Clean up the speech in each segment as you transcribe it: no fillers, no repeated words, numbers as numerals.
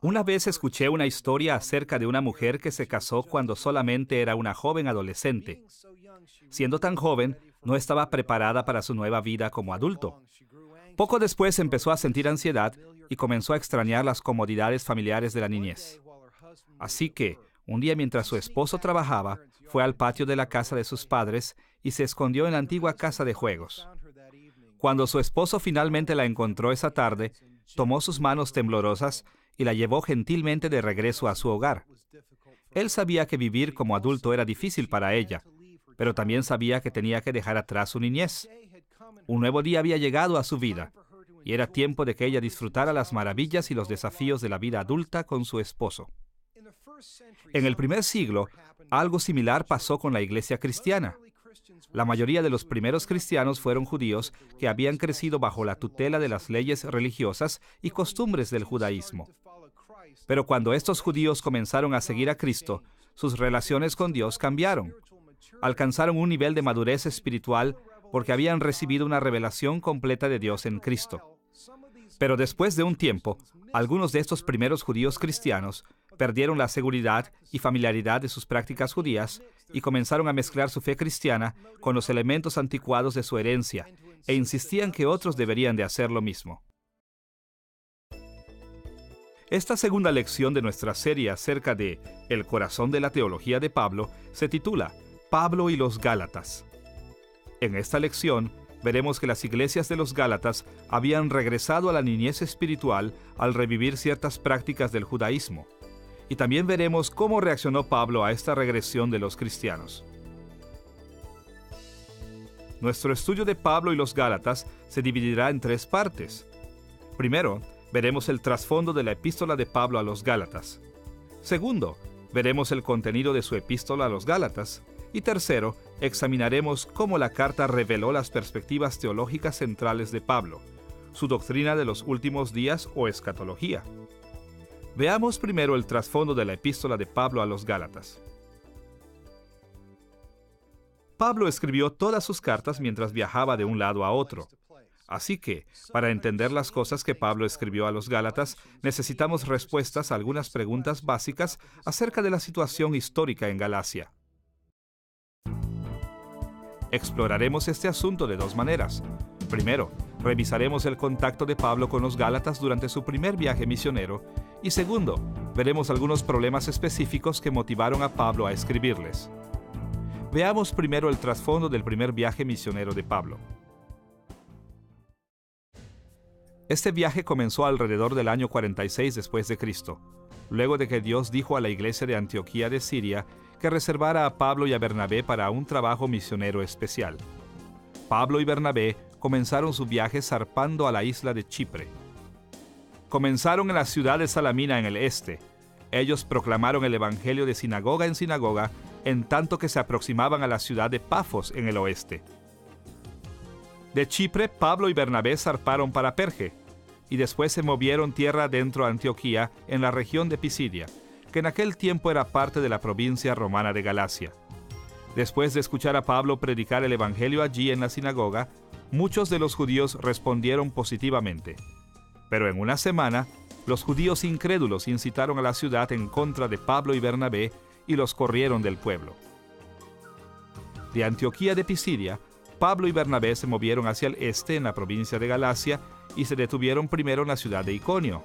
Una vez escuché una historia acerca de una mujer que se casó cuando solamente era una joven adolescente. Siendo tan joven, no estaba preparada para su nueva vida como adulto. Poco después empezó a sentir ansiedad y comenzó a extrañar las comodidades familiares de la niñez. Así que, un día mientras su esposo trabajaba, fue al patio de la casa de sus padres y se escondió en la antigua casa de juegos. Cuando su esposo finalmente la encontró esa tarde, tomó sus manos temblorosas y la llevó gentilmente de regreso a su hogar. Él sabía que vivir como adulto era difícil para ella, pero también sabía que tenía que dejar atrás su niñez. Un nuevo día había llegado a su vida, y era tiempo de que ella disfrutara las maravillas y los desafíos de la vida adulta con su esposo. En el primer siglo, algo similar pasó con la iglesia cristiana. La mayoría de los primeros cristianos fueron judíos que habían crecido bajo la tutela de las leyes religiosas y costumbres del judaísmo. Pero cuando estos judíos comenzaron a seguir a Cristo, sus relaciones con Dios cambiaron. Alcanzaron un nivel de madurez espiritual porque habían recibido una revelación completa de Dios en Cristo. Pero después de un tiempo, algunos de estos primeros judíos cristianos perdieron la seguridad y familiaridad de sus prácticas judías y comenzaron a mezclar su fe cristiana con los elementos anticuados de su herencia e insistían que otros deberían de hacer lo mismo. Esta segunda lección de nuestra serie acerca de el corazón de la teología de Pablo se titula Pablo y los Gálatas. En esta lección veremos que las iglesias de los Gálatas habían regresado a la niñez espiritual al revivir ciertas prácticas del judaísmo. Y también veremos cómo reaccionó Pablo a esta regresión de los cristianos. Nuestro estudio de Pablo y los Gálatas se dividirá en tres partes. Primero, veremos el trasfondo de la epístola de Pablo a los Gálatas. Segundo, veremos el contenido de su epístola a los Gálatas. Y tercero, examinaremos cómo la carta reveló las perspectivas teológicas centrales de Pablo, su doctrina de los últimos días o escatología. Veamos primero el trasfondo de la epístola de Pablo a los Gálatas. Pablo escribió todas sus cartas mientras viajaba de un lado a otro. Así que, para entender las cosas que Pablo escribió a los Gálatas, necesitamos respuestas a algunas preguntas básicas acerca de la situación histórica en Galacia. Exploraremos este asunto de dos maneras. Primero, revisaremos el contacto de Pablo con los Gálatas durante su primer viaje misionero. Y segundo, veremos algunos problemas específicos que motivaron a Pablo a escribirles. Veamos primero el trasfondo del primer viaje misionero de Pablo. Este viaje comenzó alrededor del año 46 después de Cristo, luego de que Dios dijo a la iglesia de Antioquía de Siria que reservara a Pablo y a Bernabé para un trabajo misionero especial. Pablo y Bernabé comenzaron su viaje zarpando a la isla de Chipre. Comenzaron en la ciudad de Salamina en el este. Ellos proclamaron el evangelio de sinagoga en sinagoga, en tanto que se aproximaban a la ciudad de Pafos en el oeste. De Chipre, Pablo y Bernabé zarparon para Perge, y después se movieron tierra adentro a Antioquía, en la región de Pisidia, que en aquel tiempo era parte de la provincia romana de Galacia. Después de escuchar a Pablo predicar el evangelio allí en la sinagoga, muchos de los judíos respondieron positivamente. Pero en una semana, los judíos incrédulos incitaron a la ciudad en contra de Pablo y Bernabé y los corrieron del pueblo. De Antioquía de Pisidia, Pablo y Bernabé se movieron hacia el este en la provincia de Galacia y se detuvieron primero en la ciudad de Iconio.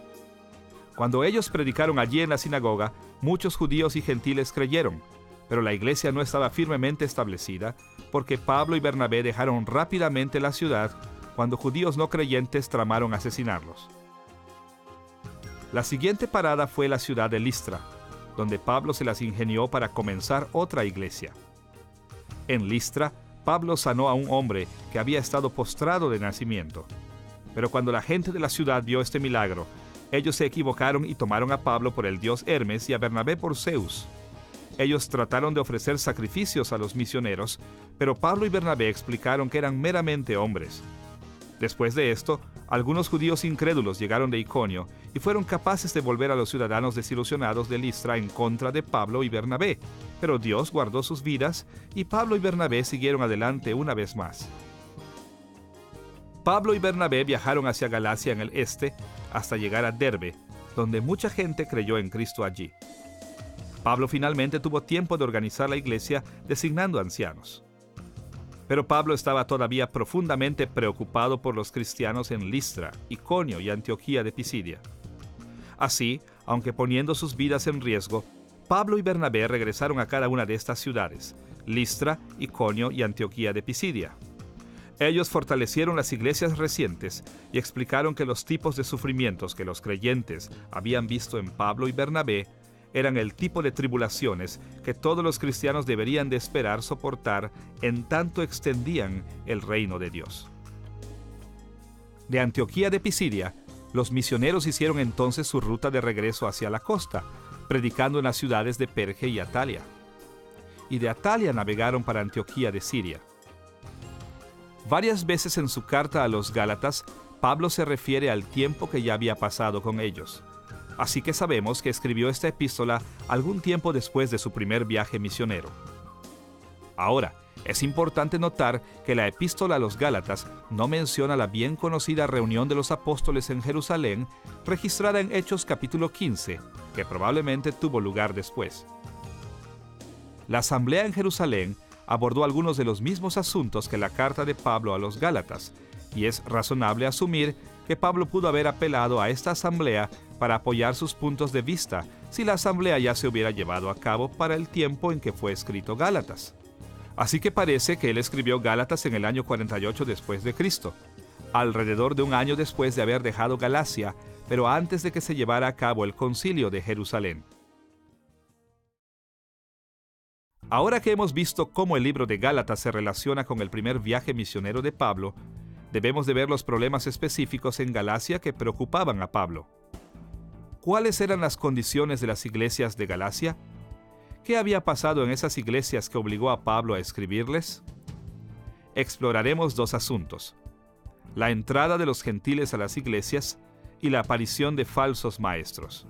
Cuando ellos predicaron allí en la sinagoga, muchos judíos y gentiles creyeron, pero la iglesia no estaba firmemente establecida porque Pablo y Bernabé dejaron rápidamente la ciudad cuando judíos no creyentes tramaron asesinarlos. La siguiente parada fue la ciudad de Listra, donde Pablo se las ingenió para comenzar otra iglesia. En Listra, Pablo sanó a un hombre que había estado postrado de nacimiento. Pero cuando la gente de la ciudad vio este milagro, ellos se equivocaron y tomaron a Pablo por el dios Hermes y a Bernabé por Zeus. Ellos trataron de ofrecer sacrificios a los misioneros, pero Pablo y Bernabé explicaron que eran meramente hombres. Después de esto, algunos judíos incrédulos llegaron de Iconio y fueron capaces de volver a los ciudadanos desilusionados de Listra en contra de Pablo y Bernabé, pero Dios guardó sus vidas y Pablo y Bernabé siguieron adelante una vez más. Pablo y Bernabé viajaron hacia Galacia en el este hasta llegar a Derbe, donde mucha gente creyó en Cristo allí. Pablo finalmente tuvo tiempo de organizar la iglesia designando ancianos. Pero Pablo estaba todavía profundamente preocupado por los cristianos en Listra, Iconio y Antioquía de Pisidia. Así, aunque poniendo sus vidas en riesgo, Pablo y Bernabé regresaron a cada una de estas ciudades, Listra, Iconio y Antioquía de Pisidia. Ellos fortalecieron las iglesias recientes y explicaron que los tipos de sufrimientos que los creyentes habían visto en Pablo y Bernabé eran el tipo de tribulaciones que todos los cristianos deberían de esperar soportar en tanto extendían el reino de Dios. De Antioquía de Pisidia, los misioneros hicieron entonces su ruta de regreso hacia la costa, predicando en las ciudades de Perge y Atalia. Y de Atalia navegaron para Antioquía de Siria. Varias veces en su carta a los Gálatas, Pablo se refiere al tiempo que ya había pasado con ellos. Así que sabemos que escribió esta epístola algún tiempo después de su primer viaje misionero. Ahora, es importante notar que la epístola a los Gálatas no menciona la bien conocida reunión de los apóstoles en Jerusalén, registrada en Hechos capítulo 15, que probablemente tuvo lugar después. La asamblea en Jerusalén abordó algunos de los mismos asuntos que la carta de Pablo a los Gálatas, y es razonable asumir que Pablo pudo haber apelado a esta asamblea para apoyar sus puntos de vista si la asamblea ya se hubiera llevado a cabo para el tiempo en que fue escrito Gálatas. Así que parece que él escribió Gálatas en el año 48 después de Cristo, alrededor de un año después de haber dejado Galacia, pero antes de que se llevara a cabo el concilio de Jerusalén. Ahora que hemos visto cómo el libro de Gálatas se relaciona con el primer viaje misionero de Pablo, debemos de ver los problemas específicos en Galacia que preocupaban a Pablo. ¿Cuáles eran las condiciones de las iglesias de Galacia? ¿Qué había pasado en esas iglesias que obligó a Pablo a escribirles? Exploraremos dos asuntos: la entrada de los gentiles a las iglesias y la aparición de falsos maestros.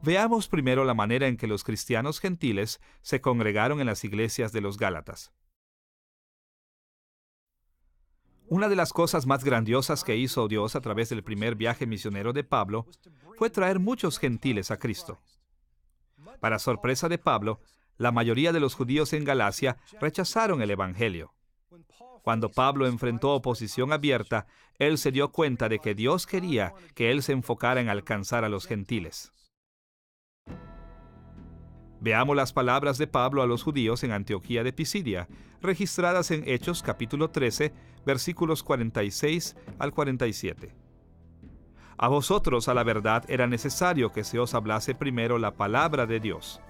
Veamos primero la manera en que los cristianos gentiles se congregaron en las iglesias de los Gálatas. Una de las cosas más grandiosas que hizo Dios a través del primer viaje misionero de Pablo fue traer muchos gentiles a Cristo. Para sorpresa de Pablo, la mayoría de los judíos en Galacia rechazaron el Evangelio. Cuando Pablo enfrentó oposición abierta, él se dio cuenta de que Dios quería que él se enfocara en alcanzar a los gentiles. Veamos las palabras de Pablo a los judíos en Antioquía de Pisidia, registradas en Hechos capítulo 13, versículos 46 al 47. A vosotros, a la verdad, era necesario que se os hablase primero la palabra de Dios.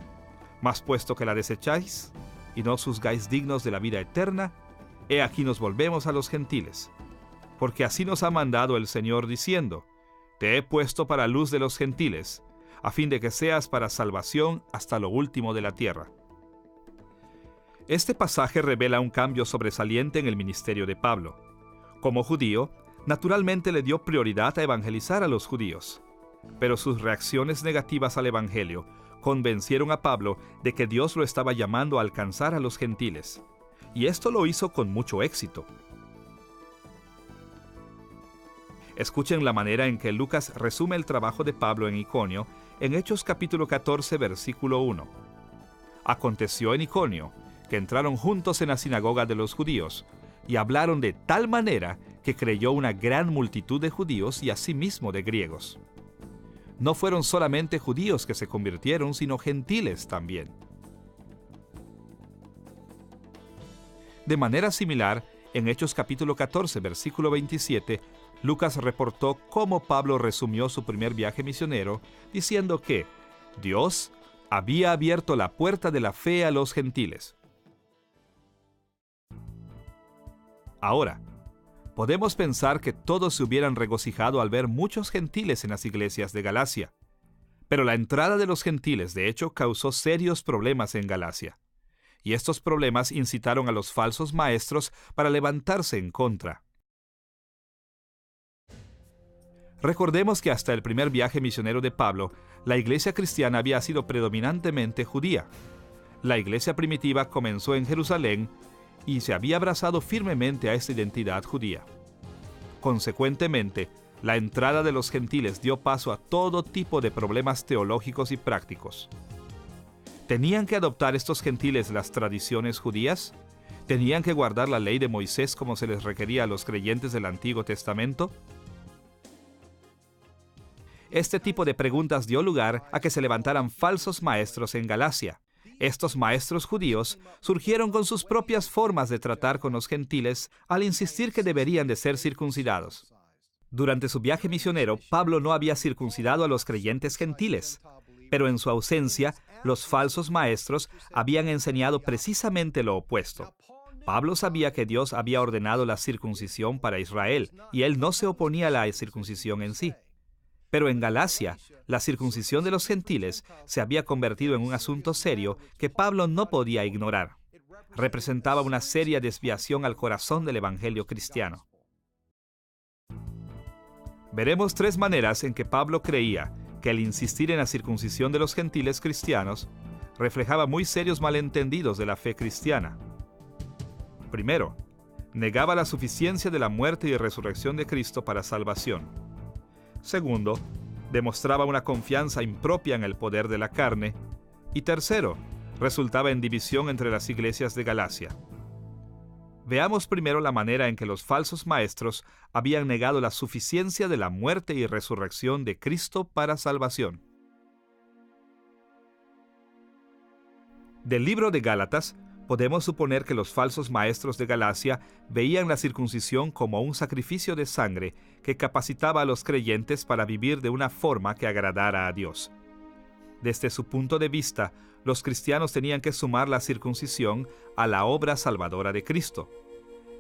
Mas puesto que la desecháis, y no os juzgáis dignos de la vida eterna, he aquí nos volvemos a los gentiles. Porque así nos ha mandado el Señor diciendo: Te he puesto para luz de los gentiles, a fin de que seas para salvación hasta lo último de la tierra. Este pasaje revela un cambio sobresaliente en el ministerio de Pablo. Como judío, naturalmente le dio prioridad a evangelizar a los judíos, pero sus reacciones negativas al evangelio convencieron a Pablo de que Dios lo estaba llamando a alcanzar a los gentiles, y esto lo hizo con mucho éxito. Escuchen la manera en que Lucas resume el trabajo de Pablo en Iconio en Hechos capítulo 14, versículo 1. Aconteció en Iconio que entraron juntos en la sinagoga de los judíos y hablaron de tal manera que creyó una gran multitud de judíos y asimismo de griegos. No fueron solamente judíos que se convirtieron, sino gentiles también. De manera similar, en Hechos capítulo 14, versículo 27, Lucas reportó cómo Pablo resumió su primer viaje misionero, diciendo que Dios había abierto la puerta de la fe a los gentiles. Ahora, podemos pensar que todos se hubieran regocijado al ver muchos gentiles en las iglesias de Galacia, pero la entrada de los gentiles de hecho causó serios problemas en Galacia, y estos problemas incitaron a los falsos maestros para levantarse en contra. Recordemos que hasta el primer viaje misionero de Pablo, la iglesia cristiana había sido predominantemente judía. La iglesia primitiva comenzó en Jerusalén y se había abrazado firmemente a esta identidad judía. Consecuentemente, La entrada de los gentiles dio paso a todo tipo de problemas teológicos y prácticos. ¿Tenían que adoptar estos gentiles las tradiciones judías? ¿Tenían que guardar la ley de Moisés como se les requería a los creyentes del Antiguo Testamento? Este tipo de preguntas dio lugar a que se levantaran falsos maestros en Galacia. Estos maestros judíos surgieron con sus propias formas de tratar con los gentiles al insistir que deberían de ser circuncidados. Durante su viaje misionero, Pablo no había circuncidado a los creyentes gentiles, pero en su ausencia, los falsos maestros habían enseñado precisamente lo opuesto. Pablo sabía que Dios había ordenado la circuncisión para Israel, y él no se oponía a la circuncisión en sí. Pero en Galacia, la circuncisión de los gentiles se había convertido en un asunto serio que Pablo no podía ignorar. Representaba una seria desviación al corazón del evangelio cristiano. Veremos 3 maneras en que Pablo creía que el insistir en la circuncisión de los gentiles cristianos reflejaba muy serios malentendidos de la fe cristiana. Primero, negaba la suficiencia de la muerte y resurrección de Cristo para salvación. Segundo, demostraba una confianza impropia en el poder de la carne. Y tercero, resultaba en división entre las iglesias de Galacia. Veamos primero la manera en que los falsos maestros habían negado la suficiencia de la muerte y resurrección de Cristo para salvación. Del libro de Gálatas, podemos suponer que los falsos maestros de Galacia veían la circuncisión como un sacrificio de sangre que capacitaba a los creyentes para vivir de una forma que agradara a Dios. Desde su punto de vista, los cristianos tenían que sumar la circuncisión a la obra salvadora de Cristo.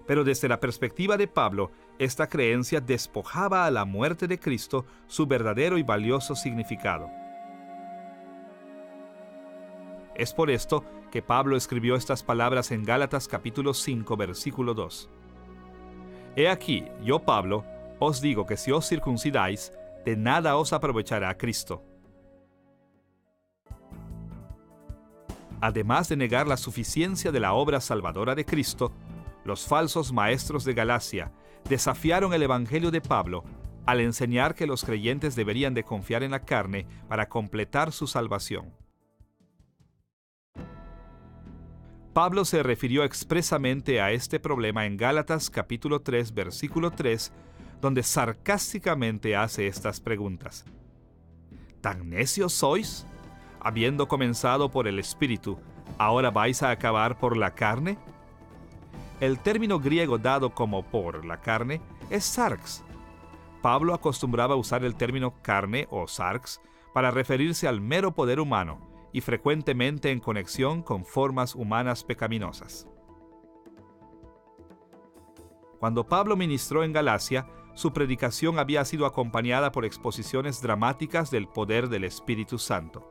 Pero desde la perspectiva de Pablo, esta creencia despojaba a la muerte de Cristo su verdadero y valioso significado. Es por esto que Pablo escribió estas palabras en Gálatas capítulo 5, versículo 2. He aquí, yo Pablo, os digo que si os circuncidáis, de nada os aprovechará Cristo. Además de negar la suficiencia de la obra salvadora de Cristo, los falsos maestros de Galacia desafiaron el evangelio de Pablo al enseñar que los creyentes deberían de confiar en la carne para completar su salvación. Pablo se refirió expresamente a este problema en Gálatas capítulo 3, versículo 3, donde sarcásticamente hace estas preguntas. ¿Tan necios sois? Habiendo comenzado por el Espíritu, ¿ahora vais a acabar por la carne? El término griego dado como por la carne es sarx. Pablo acostumbraba a usar el término carne o sarx para referirse al mero poder humano, y frecuentemente en conexión con formas humanas pecaminosas. Cuando Pablo ministró en Galacia, su predicación había sido acompañada por exposiciones dramáticas del poder del Espíritu Santo.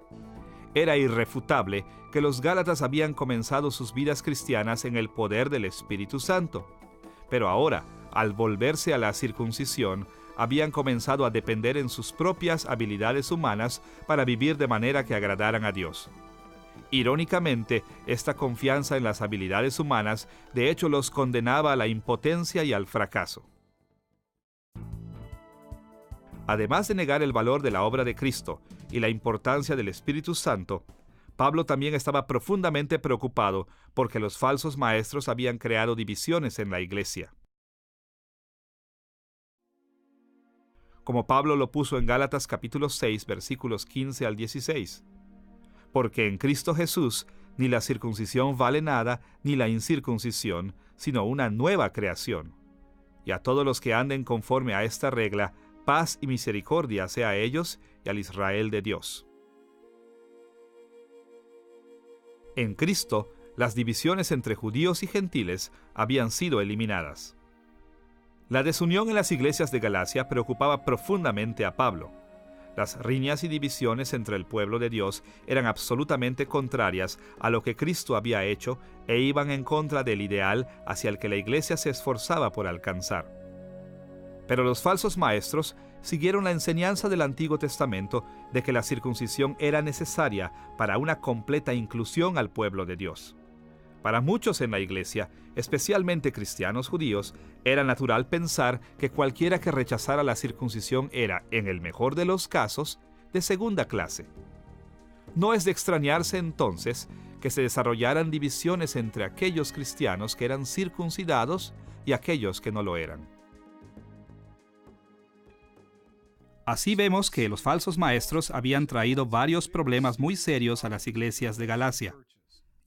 Era irrefutable que los gálatas habían comenzado sus vidas cristianas en el poder del Espíritu Santo, pero ahora, al volverse a la circuncisión, habían comenzado a depender en sus propias habilidades humanas para vivir de manera que agradaran a Dios. Irónicamente, esta confianza en las habilidades humanas de hecho los condenaba a la impotencia y al fracaso. Además de negar el valor de la obra de Cristo y la importancia del Espíritu Santo, Pablo también estaba profundamente preocupado porque los falsos maestros habían creado divisiones en la iglesia. Como Pablo lo puso en Gálatas capítulo 6, versículos 15 al 16. Porque en Cristo Jesús ni la circuncisión vale nada, ni la incircuncisión, sino una nueva creación. Y a todos los que anden conforme a esta regla, paz y misericordia sea a ellos y al Israel de Dios. En Cristo, las divisiones entre judíos y gentiles habían sido eliminadas. La desunión en las iglesias de Galacia preocupaba profundamente a Pablo. Las riñas y divisiones entre el pueblo de Dios eran absolutamente contrarias a lo que Cristo había hecho e iban en contra del ideal hacia el que la iglesia se esforzaba por alcanzar. Pero los falsos maestros siguieron la enseñanza del Antiguo Testamento de que la circuncisión era necesaria para una completa inclusión al pueblo de Dios. Para muchos en la iglesia, especialmente cristianos judíos, era natural pensar que cualquiera que rechazara la circuncisión era, en el mejor de los casos, de segunda clase. No es de extrañarse entonces que se desarrollaran divisiones entre aquellos cristianos que eran circuncidados y aquellos que no lo eran. Así vemos que los falsos maestros habían traído varios problemas muy serios a las iglesias de Galacia.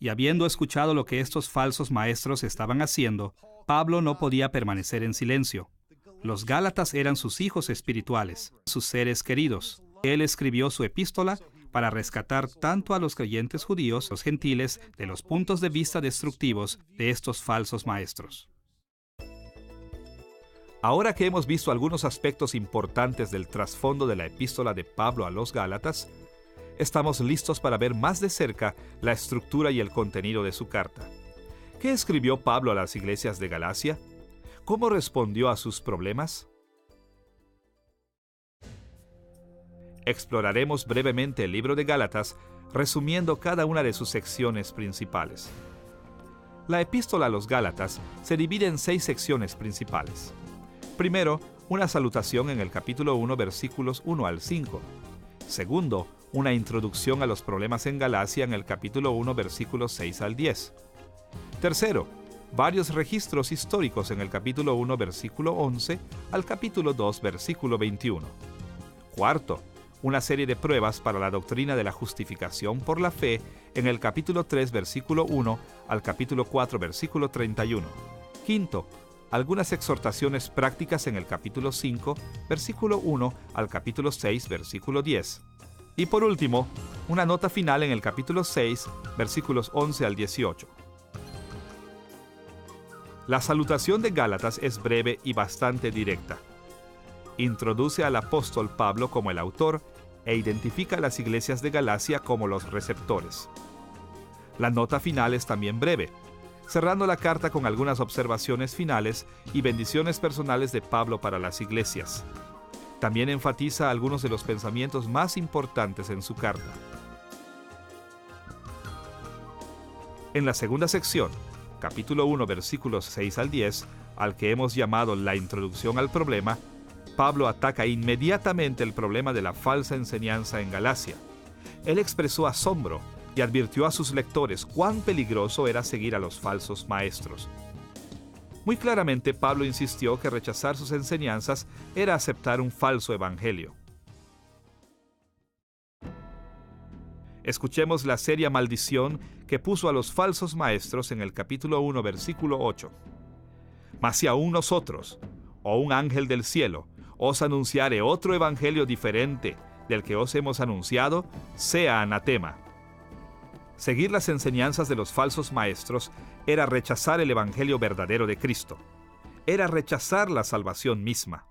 Y habiendo escuchado lo que estos falsos maestros estaban haciendo, Pablo no podía permanecer en silencio. Los Gálatas eran sus hijos espirituales, sus seres queridos. Él escribió su epístola para rescatar tanto a los creyentes judíos, los gentiles, de los puntos de vista destructivos de estos falsos maestros. Ahora que hemos visto algunos aspectos importantes del trasfondo de la epístola de Pablo a los Gálatas, estamos listos para ver más de cerca la estructura y el contenido de su carta. ¿Qué escribió Pablo a las iglesias de Galacia? ¿Cómo respondió a sus problemas? Exploraremos brevemente el libro de Gálatas, resumiendo cada una de sus secciones principales. La epístola a los Gálatas se divide en 6 secciones principales. Primero, una salutación en el capítulo 1, versículos 1 al 5. Segundo, una introducción a los problemas en Galacia en el capítulo 1, versículos 6 al 10. Tercero, varios registros históricos en el capítulo 1, versículo 11 al capítulo 2, versículo 21. Cuarto, una serie de pruebas para la doctrina de la justificación por la fe en el capítulo 3, versículo 1 al capítulo 4, versículo 31. Quinto, algunas exhortaciones prácticas en el capítulo 5, versículo 1 al capítulo 6, versículo 10. Y por último, una nota final en el capítulo 6, versículos 11 al 18. La salutación de Gálatas es breve y bastante directa. Introduce al apóstol Pablo como el autor e identifica a las iglesias de Galacia como los receptores. La nota final es también breve, cerrando la carta con algunas observaciones finales y bendiciones personales de Pablo para las iglesias. También enfatiza algunos de los pensamientos más importantes en su carta. En la segunda sección, capítulo 1, versículos 6 al 10, al que hemos llamado la introducción al problema, Pablo ataca inmediatamente el problema de la falsa enseñanza en Galacia. Él expresó asombro y advirtió a sus lectores cuán peligroso era seguir a los falsos maestros. Muy claramente, Pablo insistió que rechazar sus enseñanzas era aceptar un falso evangelio. Escuchemos la seria maldición que puso a los falsos maestros en el capítulo 1, versículo 8. Mas si aún nosotros, o un ángel del cielo, os anunciare otro evangelio diferente del que os hemos anunciado, sea anatema. Seguir las enseñanzas de los falsos maestros era rechazar el evangelio verdadero de Cristo. Era rechazar la salvación misma.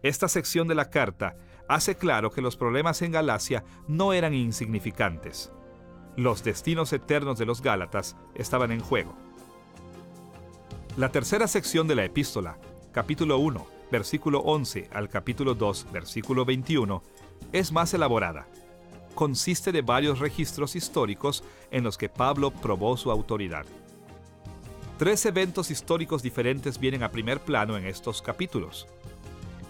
Esta sección de la carta hace claro que los problemas en Galacia no eran insignificantes. Los destinos eternos de los Gálatas estaban en juego. La tercera sección de la epístola, capítulo 1, versículo 11 al capítulo 2, versículo 21, es más elaborada. Consiste de varios registros históricos en los que Pablo probó su autoridad. 3 eventos históricos diferentes vienen a primer plano en estos capítulos.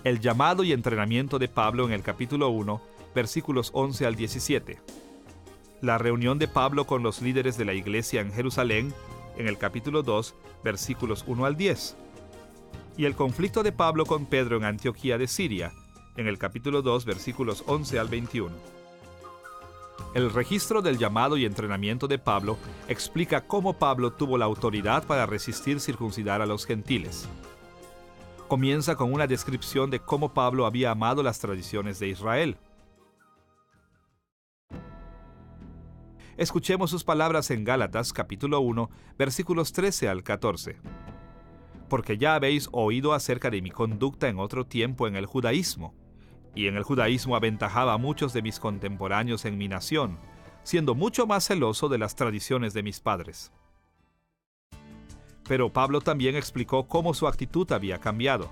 El llamado y entrenamiento de Pablo en el capítulo 1, versículos 11 al 17. La reunión de Pablo con los líderes de la iglesia en Jerusalén en el capítulo 2, versículos 1 al 10. Y el conflicto de Pablo con Pedro en Antioquía de Siria en el capítulo 2, versículos 11 al 21. El registro del llamado y entrenamiento de Pablo explica cómo Pablo tuvo la autoridad para resistir circuncidar a los gentiles. Comienza con una descripción de cómo Pablo había amado las tradiciones de Israel. Escuchemos sus palabras en Gálatas capítulo 1, versículos 13 al 14. Porque ya habéis oído acerca de mi conducta en otro tiempo en el judaísmo, y en el judaísmo aventajaba a muchos de mis contemporáneos en mi nación, siendo mucho más celoso de las tradiciones de mis padres. Pero Pablo también explicó cómo su actitud había cambiado.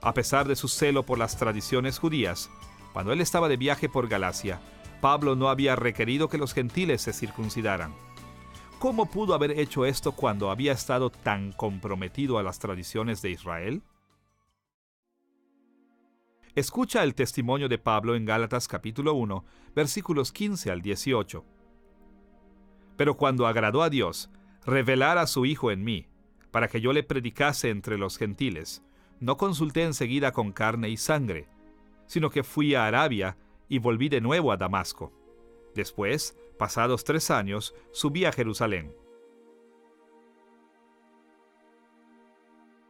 A pesar de su celo por las tradiciones judías, cuando él estaba de viaje por Galacia, Pablo no había requerido que los gentiles se circuncidaran. ¿Cómo pudo haber hecho esto cuando había estado tan comprometido a las tradiciones de Israel? Escucha el testimonio de Pablo en Gálatas capítulo 1, versículos 15 al 18. Pero cuando agradó a Dios revelar a su Hijo en mí, para que yo le predicase entre los gentiles, no consulté enseguida con carne y sangre, sino que fui a Arabia y volví de nuevo a Damasco. Después, pasados 3 años, subí a Jerusalén.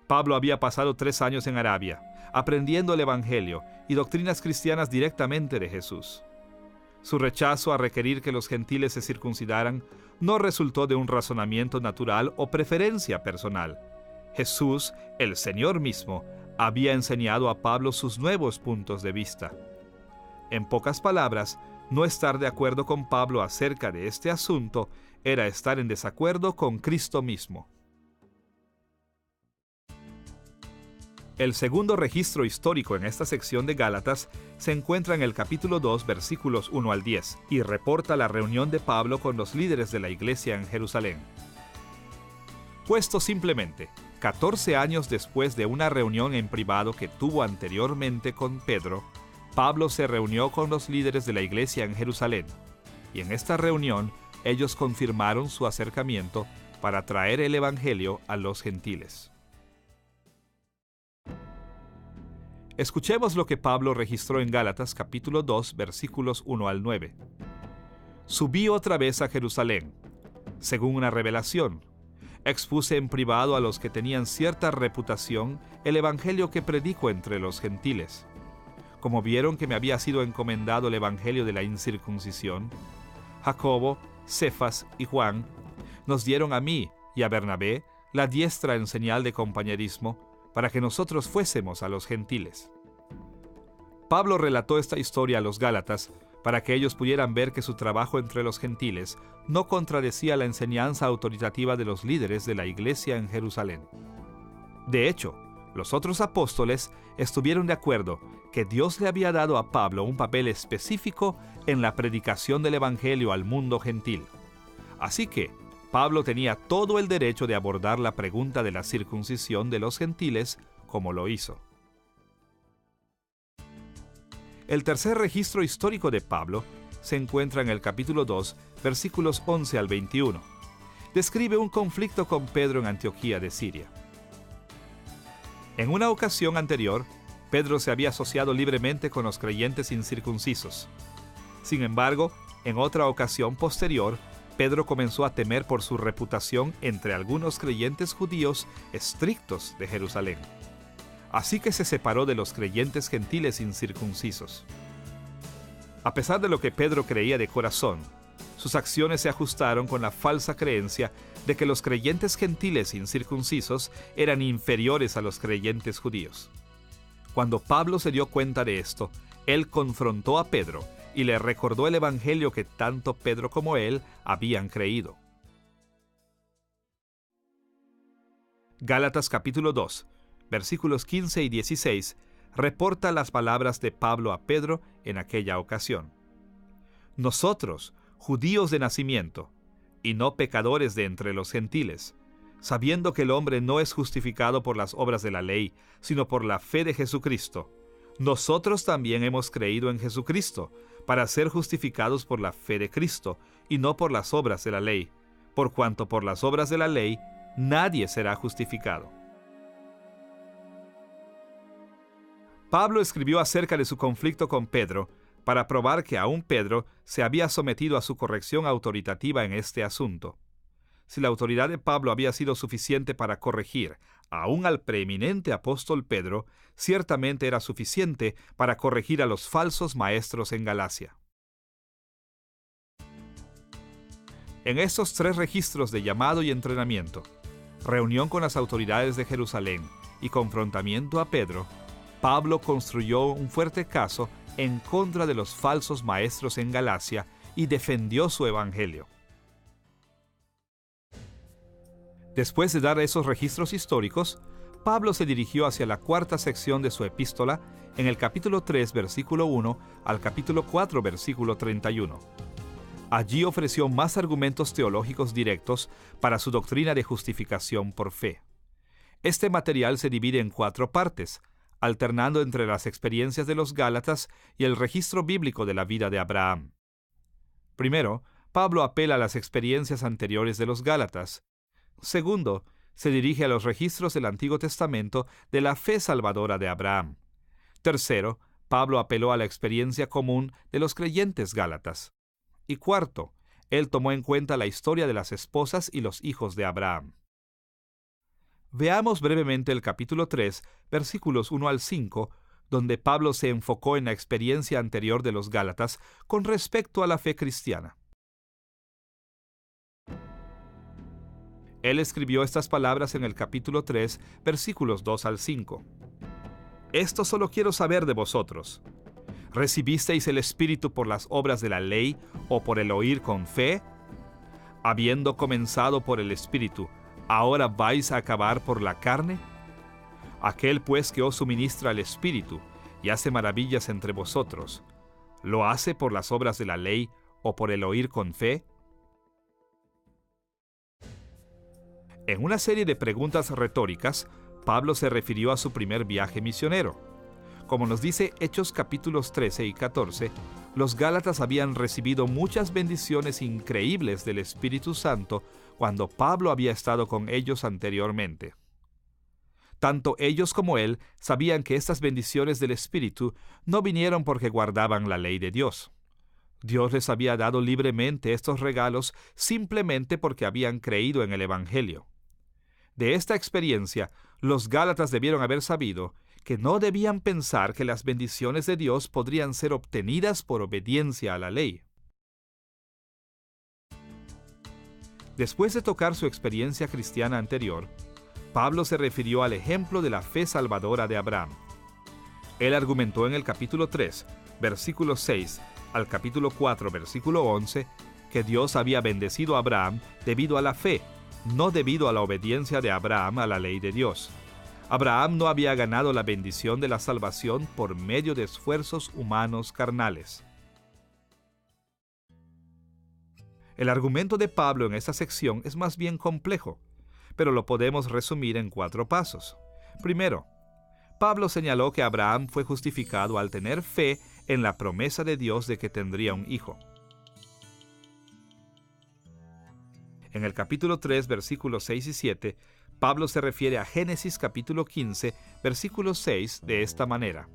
Pablo había pasado 3 años en Arabia, aprendiendo el Evangelio y doctrinas cristianas directamente de Jesús. Su rechazo a requerir que los gentiles se circuncidaran no resultó de un razonamiento natural o preferencia personal. Jesús, el Señor mismo, había enseñado a Pablo sus nuevos puntos de vista. En pocas palabras, no estar de acuerdo con Pablo acerca de este asunto era estar en desacuerdo con Cristo mismo. El segundo registro histórico en esta sección de Gálatas se encuentra en el capítulo 2, versículos 1 al 10, y reporta la reunión de Pablo con los líderes de la iglesia en Jerusalén. Puesto simplemente, 14 años después de una reunión en privado que tuvo anteriormente con Pedro, Pablo se reunió con los líderes de la iglesia en Jerusalén, y en esta reunión ellos confirmaron su acercamiento para traer el evangelio a los gentiles. Escuchemos lo que Pablo registró en Gálatas capítulo 2, versículos 1 al 9. Subí otra vez a Jerusalén, según una revelación. Expuse en privado a los que tenían cierta reputación el evangelio que predico entre los gentiles. Como vieron que me había sido encomendado el evangelio de la incircuncisión, Jacobo, Cefas y Juan nos dieron a mí y a Bernabé la diestra en señal de compañerismo para que nosotros fuésemos a los gentiles. Pablo relató esta historia a los Gálatas para que ellos pudieran ver que su trabajo entre los gentiles no contradecía la enseñanza autoritativa de los líderes de la iglesia en Jerusalén. De hecho, los otros apóstoles estuvieron de acuerdo que Dios le había dado a Pablo un papel específico en la predicación del evangelio al mundo gentil. Así que Pablo tenía todo el derecho de abordar la pregunta de la circuncisión de los gentiles como lo hizo. El tercer registro histórico de Pablo se encuentra en el capítulo 2, versículos 11 al 21. Describe un conflicto con Pedro en Antioquía de Siria. En una ocasión anterior, Pedro se había asociado libremente con los creyentes incircuncisos. Sin embargo, en otra ocasión posterior, Pedro comenzó a temer por su reputación entre algunos creyentes judíos estrictos de Jerusalén. Así que se separó de los creyentes gentiles incircuncisos. A pesar de lo que Pedro creía de corazón, sus acciones se ajustaron con la falsa creencia de que los creyentes gentiles incircuncisos eran inferiores a los creyentes judíos. Cuando Pablo se dio cuenta de esto, él confrontó a Pedro y le recordó el evangelio que tanto Pedro como él habían creído. Gálatas capítulo 2, versículos 15 y 16, reporta las palabras de Pablo a Pedro en aquella ocasión. Nosotros, judíos de nacimiento, y no pecadores de entre los gentiles, sabiendo que el hombre no es justificado por las obras de la ley, sino por la fe de Jesucristo, nosotros también hemos creído en Jesucristo, para ser justificados por la fe de Cristo, y no por las obras de la ley, por cuanto por las obras de la ley nadie será justificado. Pablo escribió acerca de su conflicto con Pedro para probar que aún Pedro se había sometido a su corrección autoritativa en este asunto. Si la autoridad de Pablo había sido suficiente para corregir aún al preeminente apóstol Pedro, ciertamente era suficiente para corregir a los falsos maestros en Galacia. En estos 3 registros de llamado y entrenamiento, reunión con las autoridades de Jerusalén y confrontamiento a Pedro, Pablo construyó un fuerte caso en contra de los falsos maestros en Galacia y defendió su evangelio. Después de dar esos registros históricos, Pablo se dirigió hacia la cuarta sección de su epístola en el capítulo 3, versículo 1 al capítulo 4, versículo 31. Allí ofreció más argumentos teológicos directos para su doctrina de justificación por fe. Este material se divide en 4 partes, alternando entre las experiencias de los Gálatas y el registro bíblico de la vida de Abraham. Primero, Pablo apela a las experiencias anteriores de los Gálatas. Segundo, se dirige a los registros del Antiguo Testamento de la fe salvadora de Abraham. Tercero, Pablo apeló a la experiencia común de los creyentes gálatas. Y cuarto, él tomó en cuenta la historia de las esposas y los hijos de Abraham. Veamos brevemente el capítulo 3, versículos 1 al 5, donde Pablo se enfocó en la experiencia anterior de los Gálatas con respecto a la fe cristiana. Él escribió estas palabras en el capítulo 3, versículos 2 al 5. Esto solo quiero saber de vosotros. ¿Recibisteis el Espíritu por las obras de la ley o por el oír con fe? Habiendo comenzado por el Espíritu, ¿ahora vais a acabar por la carne? Aquel pues que os suministra el Espíritu y hace maravillas entre vosotros, ¿lo hace por las obras de la ley o por el oír con fe? En una serie de preguntas retóricas, Pablo se refirió a su primer viaje misionero. Como nos dice Hechos capítulos 13 y 14, los Gálatas habían recibido muchas bendiciones increíbles del Espíritu Santo cuando Pablo había estado con ellos anteriormente. Tanto ellos como él sabían que estas bendiciones del Espíritu no vinieron porque guardaban la ley de Dios. Dios les había dado libremente estos regalos simplemente porque habían creído en el Evangelio. De esta experiencia, los Gálatas debieron haber sabido que no debían pensar que las bendiciones de Dios podrían ser obtenidas por obediencia a la ley. Después de tocar su experiencia cristiana anterior, Pablo se refirió al ejemplo de la fe salvadora de Abraham. Él argumentó en el capítulo 3, versículo 6, al capítulo 4, versículo 11, que Dios había bendecido a Abraham debido a la fe, no debido a la obediencia de Abraham a la ley de Dios. Abraham no había ganado la bendición de la salvación por medio de esfuerzos humanos carnales. El argumento de Pablo en esta sección es más bien complejo, pero lo podemos resumir en 4 pasos. Primero, Pablo señaló que Abraham fue justificado al tener fe en la promesa de Dios de que tendría un hijo. En el capítulo 3, versículos 6 y 7, Pablo se refiere a Génesis capítulo 15, versículo 6 de esta manera.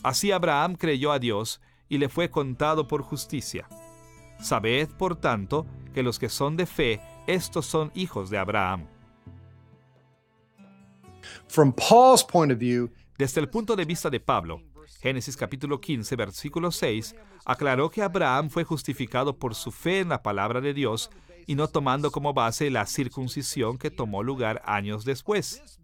Así Abraham creyó a Dios y le fue contado por justicia. Sabed, por tanto, que los que son de fe, estos son hijos de Abraham. From Paul's point of view, Desde el punto de vista de Pablo, Génesis capítulo 15, versículo 6, aclaró que Abraham fue justificado por su fe en la palabra de Dios y no tomando como base la circuncisión que tomó lugar años después.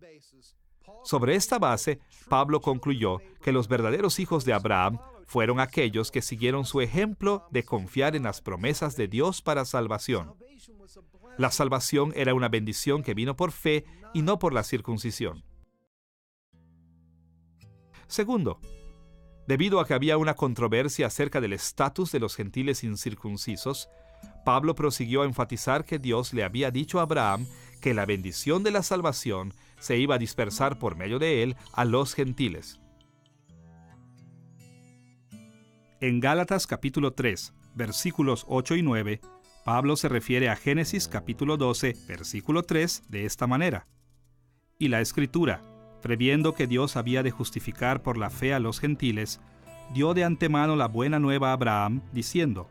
Sobre esta base, Pablo concluyó que los verdaderos hijos de Abraham fueron aquellos que siguieron su ejemplo de confiar en las promesas de Dios para salvación. La salvación era una bendición que vino por fe y no por la circuncisión. Segundo, debido a que había una controversia acerca del estatus de los gentiles incircuncisos, Pablo prosiguió a enfatizar que Dios le había dicho a Abraham que la bendición de la salvación se iba a dispersar por medio de él a los gentiles. En Gálatas capítulo 3, versículos 8 y 9, Pablo se refiere a Génesis capítulo 12, versículo 3 de esta manera. Y la Escritura, previendo que Dios había de justificar por la fe a los gentiles, dio de antemano la buena nueva a Abraham, diciendo: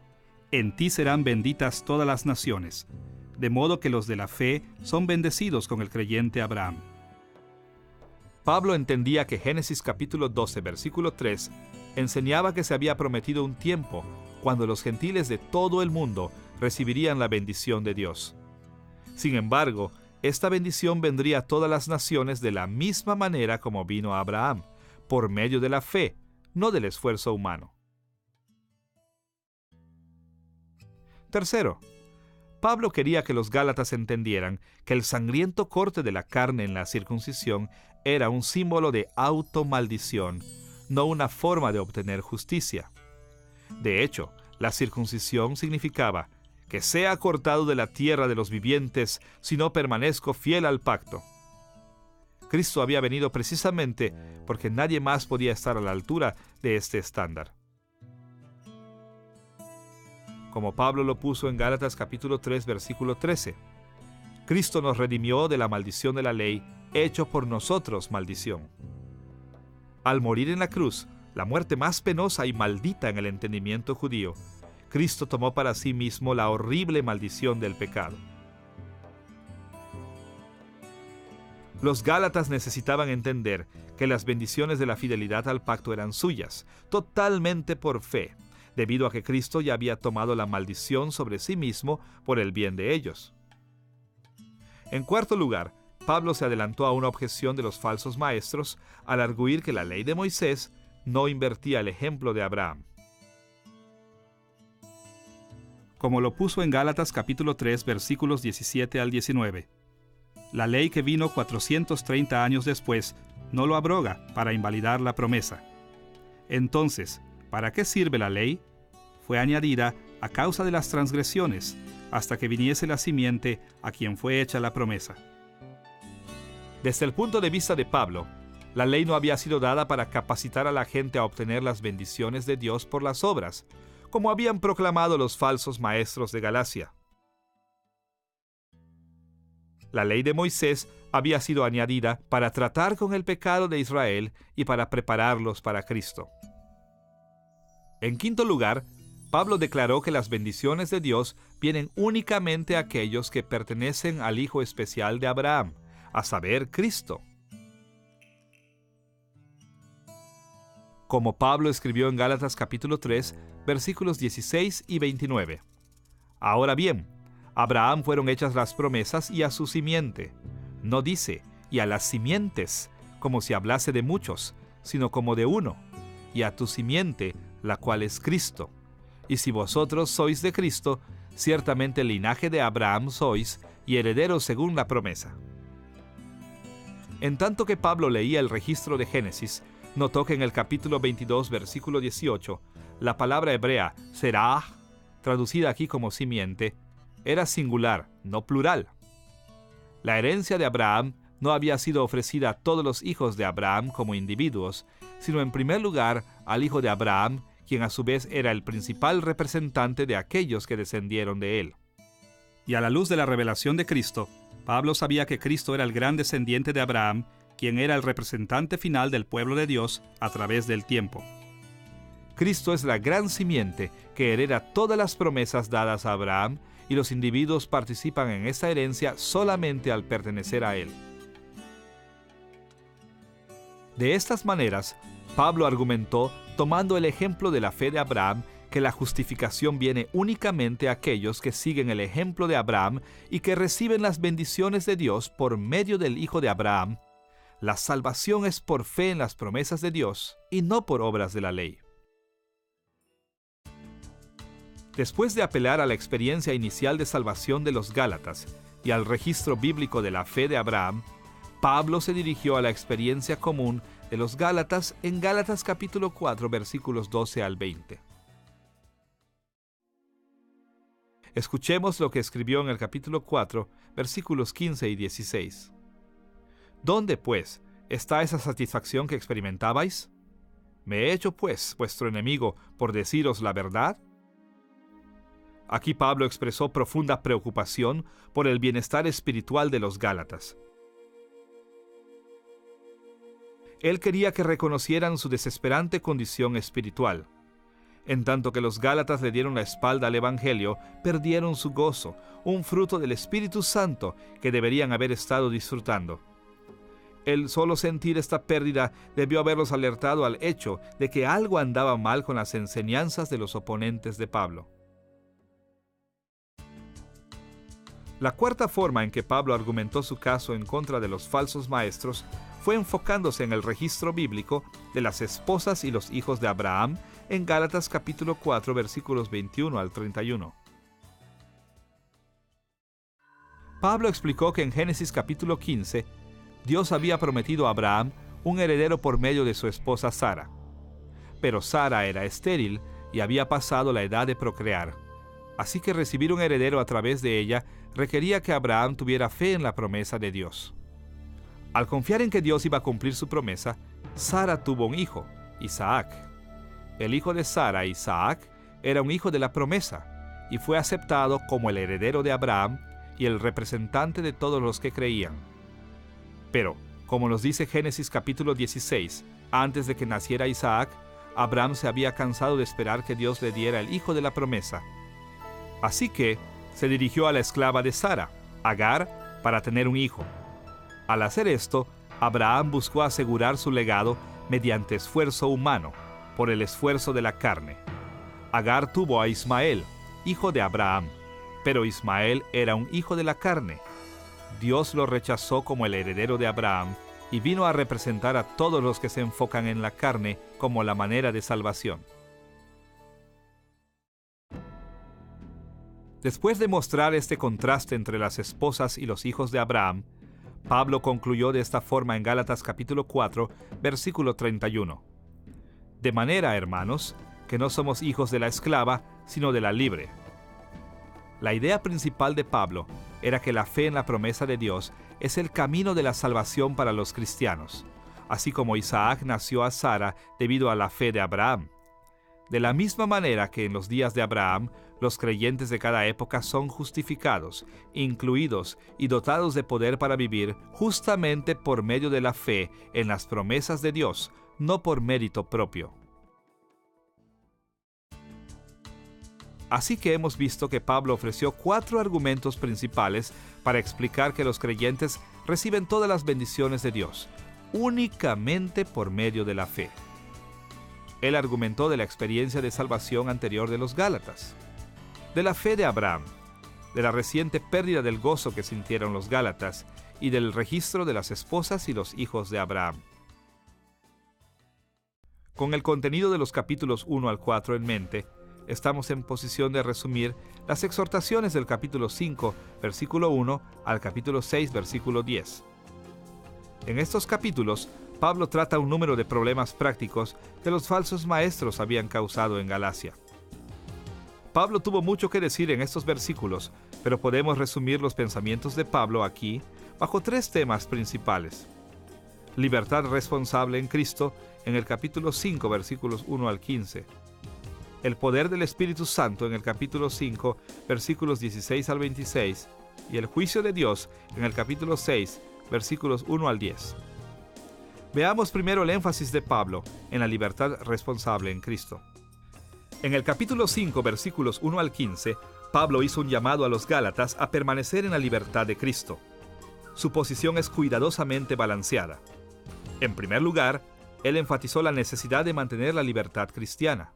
En ti serán benditas todas las naciones, de modo que los de la fe son bendecidos con el creyente Abraham. Pablo entendía que Génesis capítulo 12, versículo 3, enseñaba que se había prometido un tiempo cuando los gentiles de todo el mundo recibirían la bendición de Dios. Sin embargo, esta bendición vendría a todas las naciones de la misma manera como vino a Abraham, por medio de la fe, no del esfuerzo humano. Tercero, Pablo quería que los gálatas entendieran que el sangriento corte de la carne en la circuncisión era un símbolo de automaldición, no una forma de obtener justicia. De hecho, la circuncisión significaba que sea cortado de la tierra de los vivientes si no permanezco fiel al pacto. Cristo había venido precisamente porque nadie más podía estar a la altura de este estándar. Como Pablo lo puso en Gálatas capítulo 3, versículo 13. Cristo nos redimió de la maldición de la ley, hecho por nosotros maldición. Al morir en la cruz, la muerte más penosa y maldita en el entendimiento judío, Cristo tomó para sí mismo la horrible maldición del pecado. Los gálatas necesitaban entender que las bendiciones de la fidelidad al pacto eran suyas, totalmente por fe, debido a que Cristo ya había tomado la maldición sobre sí mismo por el bien de ellos. En cuarto lugar, Pablo se adelantó a una objeción de los falsos maestros al arguir que la ley de Moisés no invertía el ejemplo de Abraham. Como lo puso en Gálatas capítulo 3, versículos 17 al 19. La ley que vino 430 años después no lo abroga para invalidar la promesa. Entonces, ¿para qué sirve la ley? Fue añadida a causa de las transgresiones, hasta que viniese la simiente a quien fue hecha la promesa. Desde el punto de vista de Pablo, la ley no había sido dada para capacitar a la gente a obtener las bendiciones de Dios por las obras, como habían proclamado los falsos maestros de Galacia. La ley de Moisés había sido añadida para tratar con el pecado de Israel y para prepararlos para Cristo. En quinto lugar, Pablo declaró que las bendiciones de Dios vienen únicamente a aquellos que pertenecen al Hijo especial de Abraham, a saber, Cristo. Como Pablo escribió en Gálatas capítulo 3, versículos 16 y 29. Ahora bien, a Abraham fueron hechas las promesas y a su simiente. No dice, y a las simientes, como si hablase de muchos, sino como de uno, y a tu simiente, la cual es Cristo. Y si vosotros sois de Cristo, ciertamente el linaje de Abraham sois, y herederos según la promesa. En tanto que Pablo leía el registro de Génesis, notó que en el capítulo 22, versículo 18, la palabra hebrea serah, traducida aquí como simiente, era singular, no plural. La herencia de Abraham no había sido ofrecida a todos los hijos de Abraham como individuos, sino en primer lugar al hijo de Abraham, quien a su vez era el principal representante de aquellos que descendieron de él. Y a la luz de la revelación de Cristo, Pablo sabía que Cristo era el gran descendiente de Abraham, quien era el representante final del pueblo de Dios a través del tiempo. Cristo es la gran simiente que hereda todas las promesas dadas a Abraham, y los individuos participan en esta herencia solamente al pertenecer a él. De estas maneras, Pablo argumentó, tomando el ejemplo de la fe de Abraham, que la justificación viene únicamente a aquellos que siguen el ejemplo de Abraham y que reciben las bendiciones de Dios por medio del Hijo de Abraham. La salvación es por fe en las promesas de Dios y no por obras de la ley. Después de apelar a la experiencia inicial de salvación de los Gálatas y al registro bíblico de la fe de Abraham, Pablo se dirigió a la experiencia común de los Gálatas en Gálatas capítulo 4, versículos 12 al 20. Escuchemos lo que escribió en el capítulo 4, versículos 15 y 16. ¿Dónde, pues, está esa satisfacción que experimentabais? ¿Me he hecho, pues, vuestro enemigo por deciros la verdad? Aquí Pablo expresó profunda preocupación por el bienestar espiritual de los Gálatas. Él quería que reconocieran su desesperante condición espiritual. En tanto que los Gálatas le dieron la espalda al Evangelio, perdieron su gozo, un fruto del Espíritu Santo que deberían haber estado disfrutando. El solo sentir esta pérdida debió haberlos alertado al hecho de que algo andaba mal con las enseñanzas de los oponentes de Pablo. La cuarta forma en que Pablo argumentó su caso en contra de los falsos maestros fue enfocándose en el registro bíblico de las esposas y los hijos de Abraham en Gálatas capítulo 4 versículos 21 al 31. Pablo explicó que en Génesis capítulo 15, Dios había prometido a Abraham un heredero por medio de su esposa Sara. Pero Sara era estéril y había pasado la edad de procrear. Así que recibir un heredero a través de ella requería que Abraham tuviera fe en la promesa de Dios. Al confiar en que Dios iba a cumplir su promesa, Sara tuvo un hijo, Isaac. El hijo de Sara, Isaac, era un hijo de la promesa y fue aceptado como el heredero de Abraham y el representante de todos los que creían. Pero, como nos dice Génesis capítulo 16, antes de que naciera Isaac, Abraham se había cansado de esperar que Dios le diera el hijo de la promesa. Así que se dirigió a la esclava de Sara, Agar, para tener un hijo. Al hacer esto, Abraham buscó asegurar su legado mediante esfuerzo humano, por el esfuerzo de la carne. Agar tuvo a Ismael, hijo de Abraham, pero Ismael era un hijo de la carne. Dios lo rechazó como el heredero de Abraham y vino a representar a todos los que se enfocan en la carne como la manera de salvación. Después de mostrar este contraste entre las esposas y los hijos de Abraham, Pablo concluyó de esta forma en Gálatas capítulo 4, versículo 31. De manera, hermanos, que no somos hijos de la esclava, sino de la libre. La idea principal de Pablo era que la fe en la promesa de Dios es el camino de la salvación para los cristianos, así como Isaac nació a Sara debido a la fe de Abraham. De la misma manera que en los días de Abraham, los creyentes de cada época son justificados, incluidos y dotados de poder para vivir justamente por medio de la fe en las promesas de Dios, no por mérito propio. Así que hemos visto que Pablo ofreció 4 argumentos principales para explicar que los creyentes reciben todas las bendiciones de Dios, únicamente por medio de la fe. Él argumentó de la experiencia de salvación anterior de los Gálatas, de la fe de Abraham, de la reciente pérdida del gozo que sintieron los Gálatas y del registro de las esposas y los hijos de Abraham. Con el contenido de los capítulos 1 al 4 en mente, estamos en posición de resumir las exhortaciones del capítulo 5, versículo 1 al capítulo 6, versículo 10. En estos capítulos, Pablo trata un número de problemas prácticos que los falsos maestros habían causado en Galacia. Pablo tuvo mucho que decir en estos versículos, pero podemos resumir los pensamientos de Pablo aquí bajo 3 temas principales. Libertad responsable en Cristo, en el capítulo 5, versículos 1 al 15. El poder del Espíritu Santo, en el capítulo 5, versículos 16 al 26. Y el juicio de Dios, en el capítulo 6, versículos 1 al 10. Veamos primero el énfasis de Pablo en la libertad responsable en Cristo. En el capítulo 5, versículos 1 al 15, Pablo hizo un llamado a los Gálatas a permanecer en la libertad de Cristo. Su posición es cuidadosamente balanceada. En primer lugar, él enfatizó la necesidad de mantener la libertad cristiana.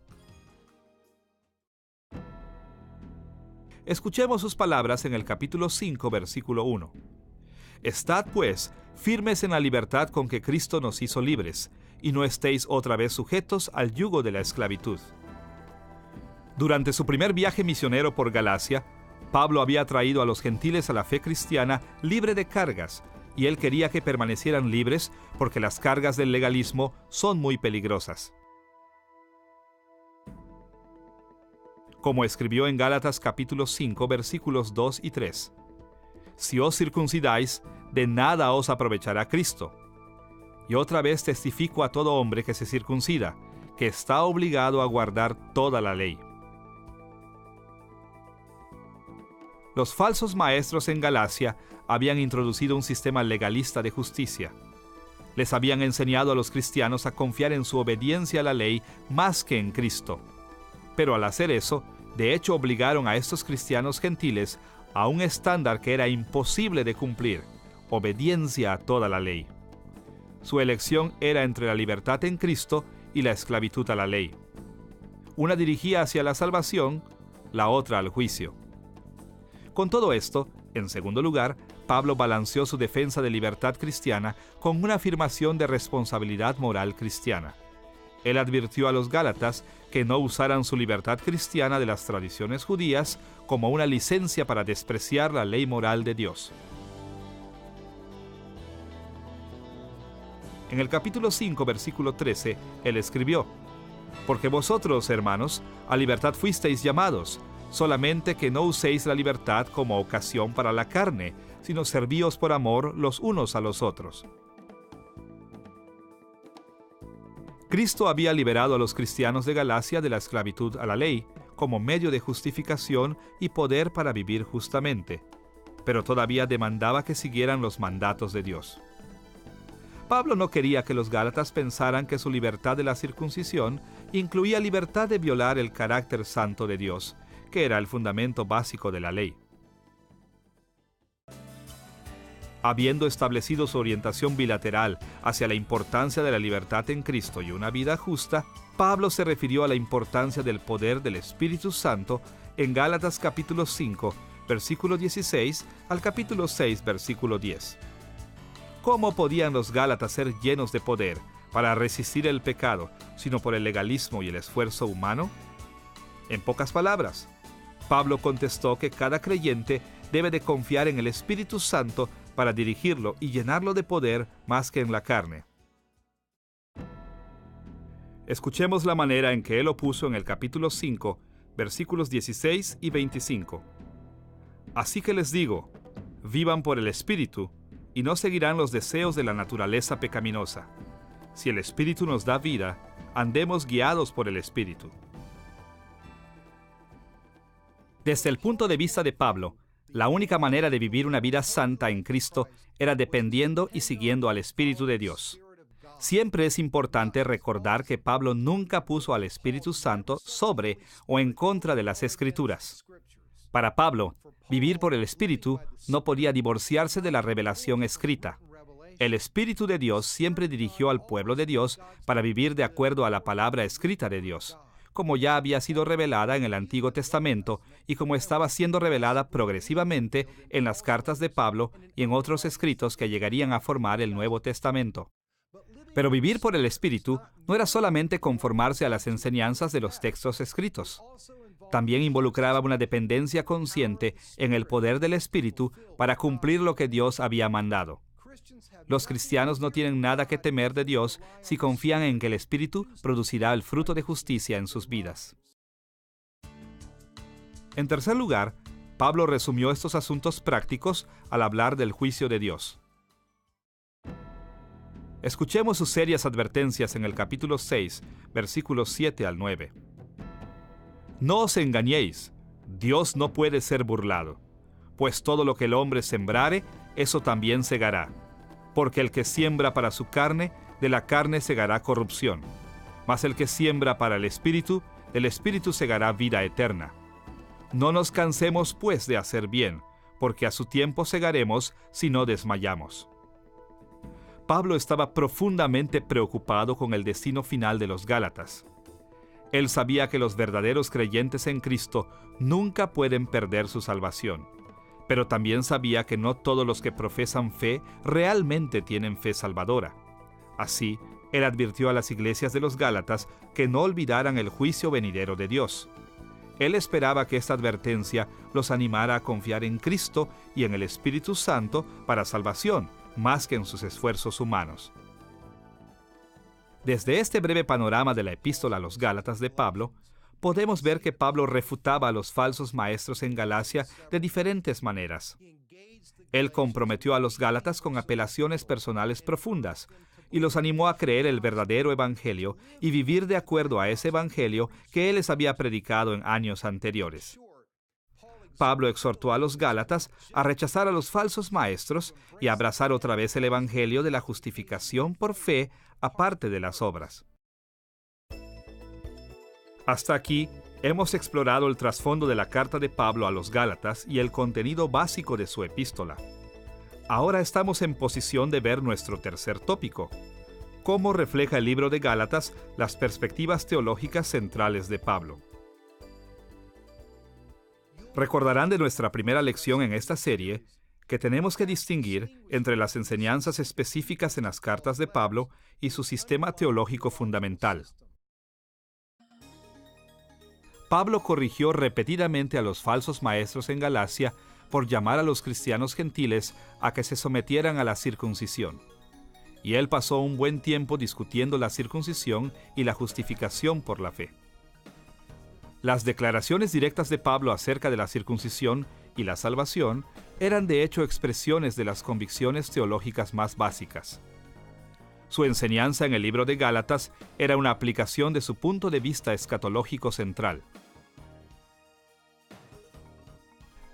Escuchemos sus palabras en el capítulo 5, versículo 1. Estad, pues, firmes en la libertad con que Cristo nos hizo libres, y no estéis otra vez sujetos al yugo de la esclavitud. Durante su primer viaje misionero por Galacia, Pablo había traído a los gentiles a la fe cristiana libre de cargas, y él quería que permanecieran libres porque las cargas del legalismo son muy peligrosas. Como escribió en Gálatas capítulo 5, versículos 2 y 3. Si os circuncidáis, de nada os aprovechará Cristo. Y otra vez testifico a todo hombre que se circuncida, que está obligado a guardar toda la ley. Los falsos maestros en Galacia habían introducido un sistema legalista de justicia. Les habían enseñado a los cristianos a confiar en su obediencia a la ley más que en Cristo. Pero al hacer eso, de hecho obligaron a estos cristianos gentiles a un estándar que era imposible de cumplir: obediencia a toda la ley. Su elección era entre la libertad en Cristo y la esclavitud a la ley. Una dirigía hacia la salvación, la otra al juicio. Con todo esto, en segundo lugar, Pablo balanceó su defensa de libertad cristiana con una afirmación de responsabilidad moral cristiana. Él advirtió a los Gálatas que no usaran su libertad cristiana de las tradiciones judías como una licencia para despreciar la ley moral de Dios. En el capítulo 5, versículo 13, él escribió: «Porque vosotros, hermanos, a libertad fuisteis llamados, solamente que no uséis la libertad como ocasión para la carne, sino servíos por amor los unos a los otros». Cristo había liberado a los cristianos de Galacia de la esclavitud a la ley, como medio de justificación y poder para vivir justamente, pero todavía demandaba que siguieran los mandatos de Dios. Pablo no quería que los gálatas pensaran que su libertad de la circuncisión incluía libertad de violar el carácter santo de Dios, que era el fundamento básico de la ley. Habiendo establecido su orientación bilateral hacia la importancia de la libertad en Cristo y una vida justa, Pablo se refirió a la importancia del poder del Espíritu Santo en Gálatas capítulo 5, versículo 16 al capítulo 6, versículo 10. ¿Cómo podían los gálatas ser llenos de poder para resistir el pecado, sino por el legalismo y el esfuerzo humano? En pocas palabras, Pablo contestó que cada creyente debe de confiar en el Espíritu Santo para dirigirlo y llenarlo de poder más que en la carne. Escuchemos la manera en que él lo puso en el capítulo 5, versículos 16 y 25. «Así que les digo, vivan por el Espíritu, y no seguirán los deseos de la naturaleza pecaminosa. Si el Espíritu nos da vida, andemos guiados por el Espíritu». Desde el punto de vista de Pablo, la única manera de vivir una vida santa en Cristo era dependiendo y siguiendo al Espíritu de Dios. Siempre es importante recordar que Pablo nunca puso al Espíritu Santo sobre o en contra de las Escrituras. Para Pablo, vivir por el Espíritu no podía divorciarse de la revelación escrita. El Espíritu de Dios siempre dirigió al pueblo de Dios para vivir de acuerdo a la palabra escrita de Dios, como ya había sido revelada en el Antiguo Testamento y como estaba siendo revelada progresivamente en las cartas de Pablo y en otros escritos que llegarían a formar el Nuevo Testamento. Pero vivir por el Espíritu no era solamente conformarse a las enseñanzas de los textos escritos. También involucraba una dependencia consciente en el poder del Espíritu para cumplir lo que Dios había mandado. Los cristianos no tienen nada que temer de Dios si confían en que el Espíritu producirá el fruto de justicia en sus vidas. En tercer lugar, Pablo resumió estos asuntos prácticos al hablar del juicio de Dios. Escuchemos sus serias advertencias en el capítulo 6, versículos 7 al 9. «No os engañéis, Dios no puede ser burlado, pues todo lo que el hombre sembrare, eso también segará. Porque el que siembra para su carne, de la carne segará corrupción. Mas el que siembra para el Espíritu, del Espíritu segará vida eterna. No nos cansemos, pues, de hacer bien, porque a su tiempo segaremos si no desmayamos». Pablo estaba profundamente preocupado con el destino final de los Gálatas. Él sabía que los verdaderos creyentes en Cristo nunca pueden perder su salvación, pero también sabía que no todos los que profesan fe realmente tienen fe salvadora. Así, él advirtió a las iglesias de los Gálatas que no olvidaran el juicio venidero de Dios. Él esperaba que esta advertencia los animara a confiar en Cristo y en el Espíritu Santo para salvación, más que en sus esfuerzos humanos. Desde este breve panorama de la epístola a los Gálatas de Pablo, podemos ver que Pablo refutaba a los falsos maestros en Galacia de diferentes maneras. Él comprometió a los Gálatas con apelaciones personales profundas y los animó a creer el verdadero evangelio y vivir de acuerdo a ese evangelio que él les había predicado en años anteriores. Pablo exhortó a los Gálatas a rechazar a los falsos maestros y a abrazar otra vez el evangelio de la justificación por fe aparte de las obras. Hasta aquí hemos explorado el trasfondo de la carta de Pablo a los Gálatas y el contenido básico de su epístola. Ahora estamos en posición de ver nuestro tercer tópico: cómo refleja el libro de Gálatas las perspectivas teológicas centrales de Pablo. Recordarán de nuestra primera lección en esta serie que tenemos que distinguir entre las enseñanzas específicas en las cartas de Pablo y su sistema teológico fundamental. Pablo corrigió repetidamente a los falsos maestros en Galacia por llamar a los cristianos gentiles a que se sometieran a la circuncisión. Y él pasó un buen tiempo discutiendo la circuncisión y la justificación por la fe. Las declaraciones directas de Pablo acerca de la circuncisión y la salvación eran de hecho expresiones de las convicciones teológicas más básicas. Su enseñanza en el libro de Gálatas era una aplicación de su punto de vista escatológico central.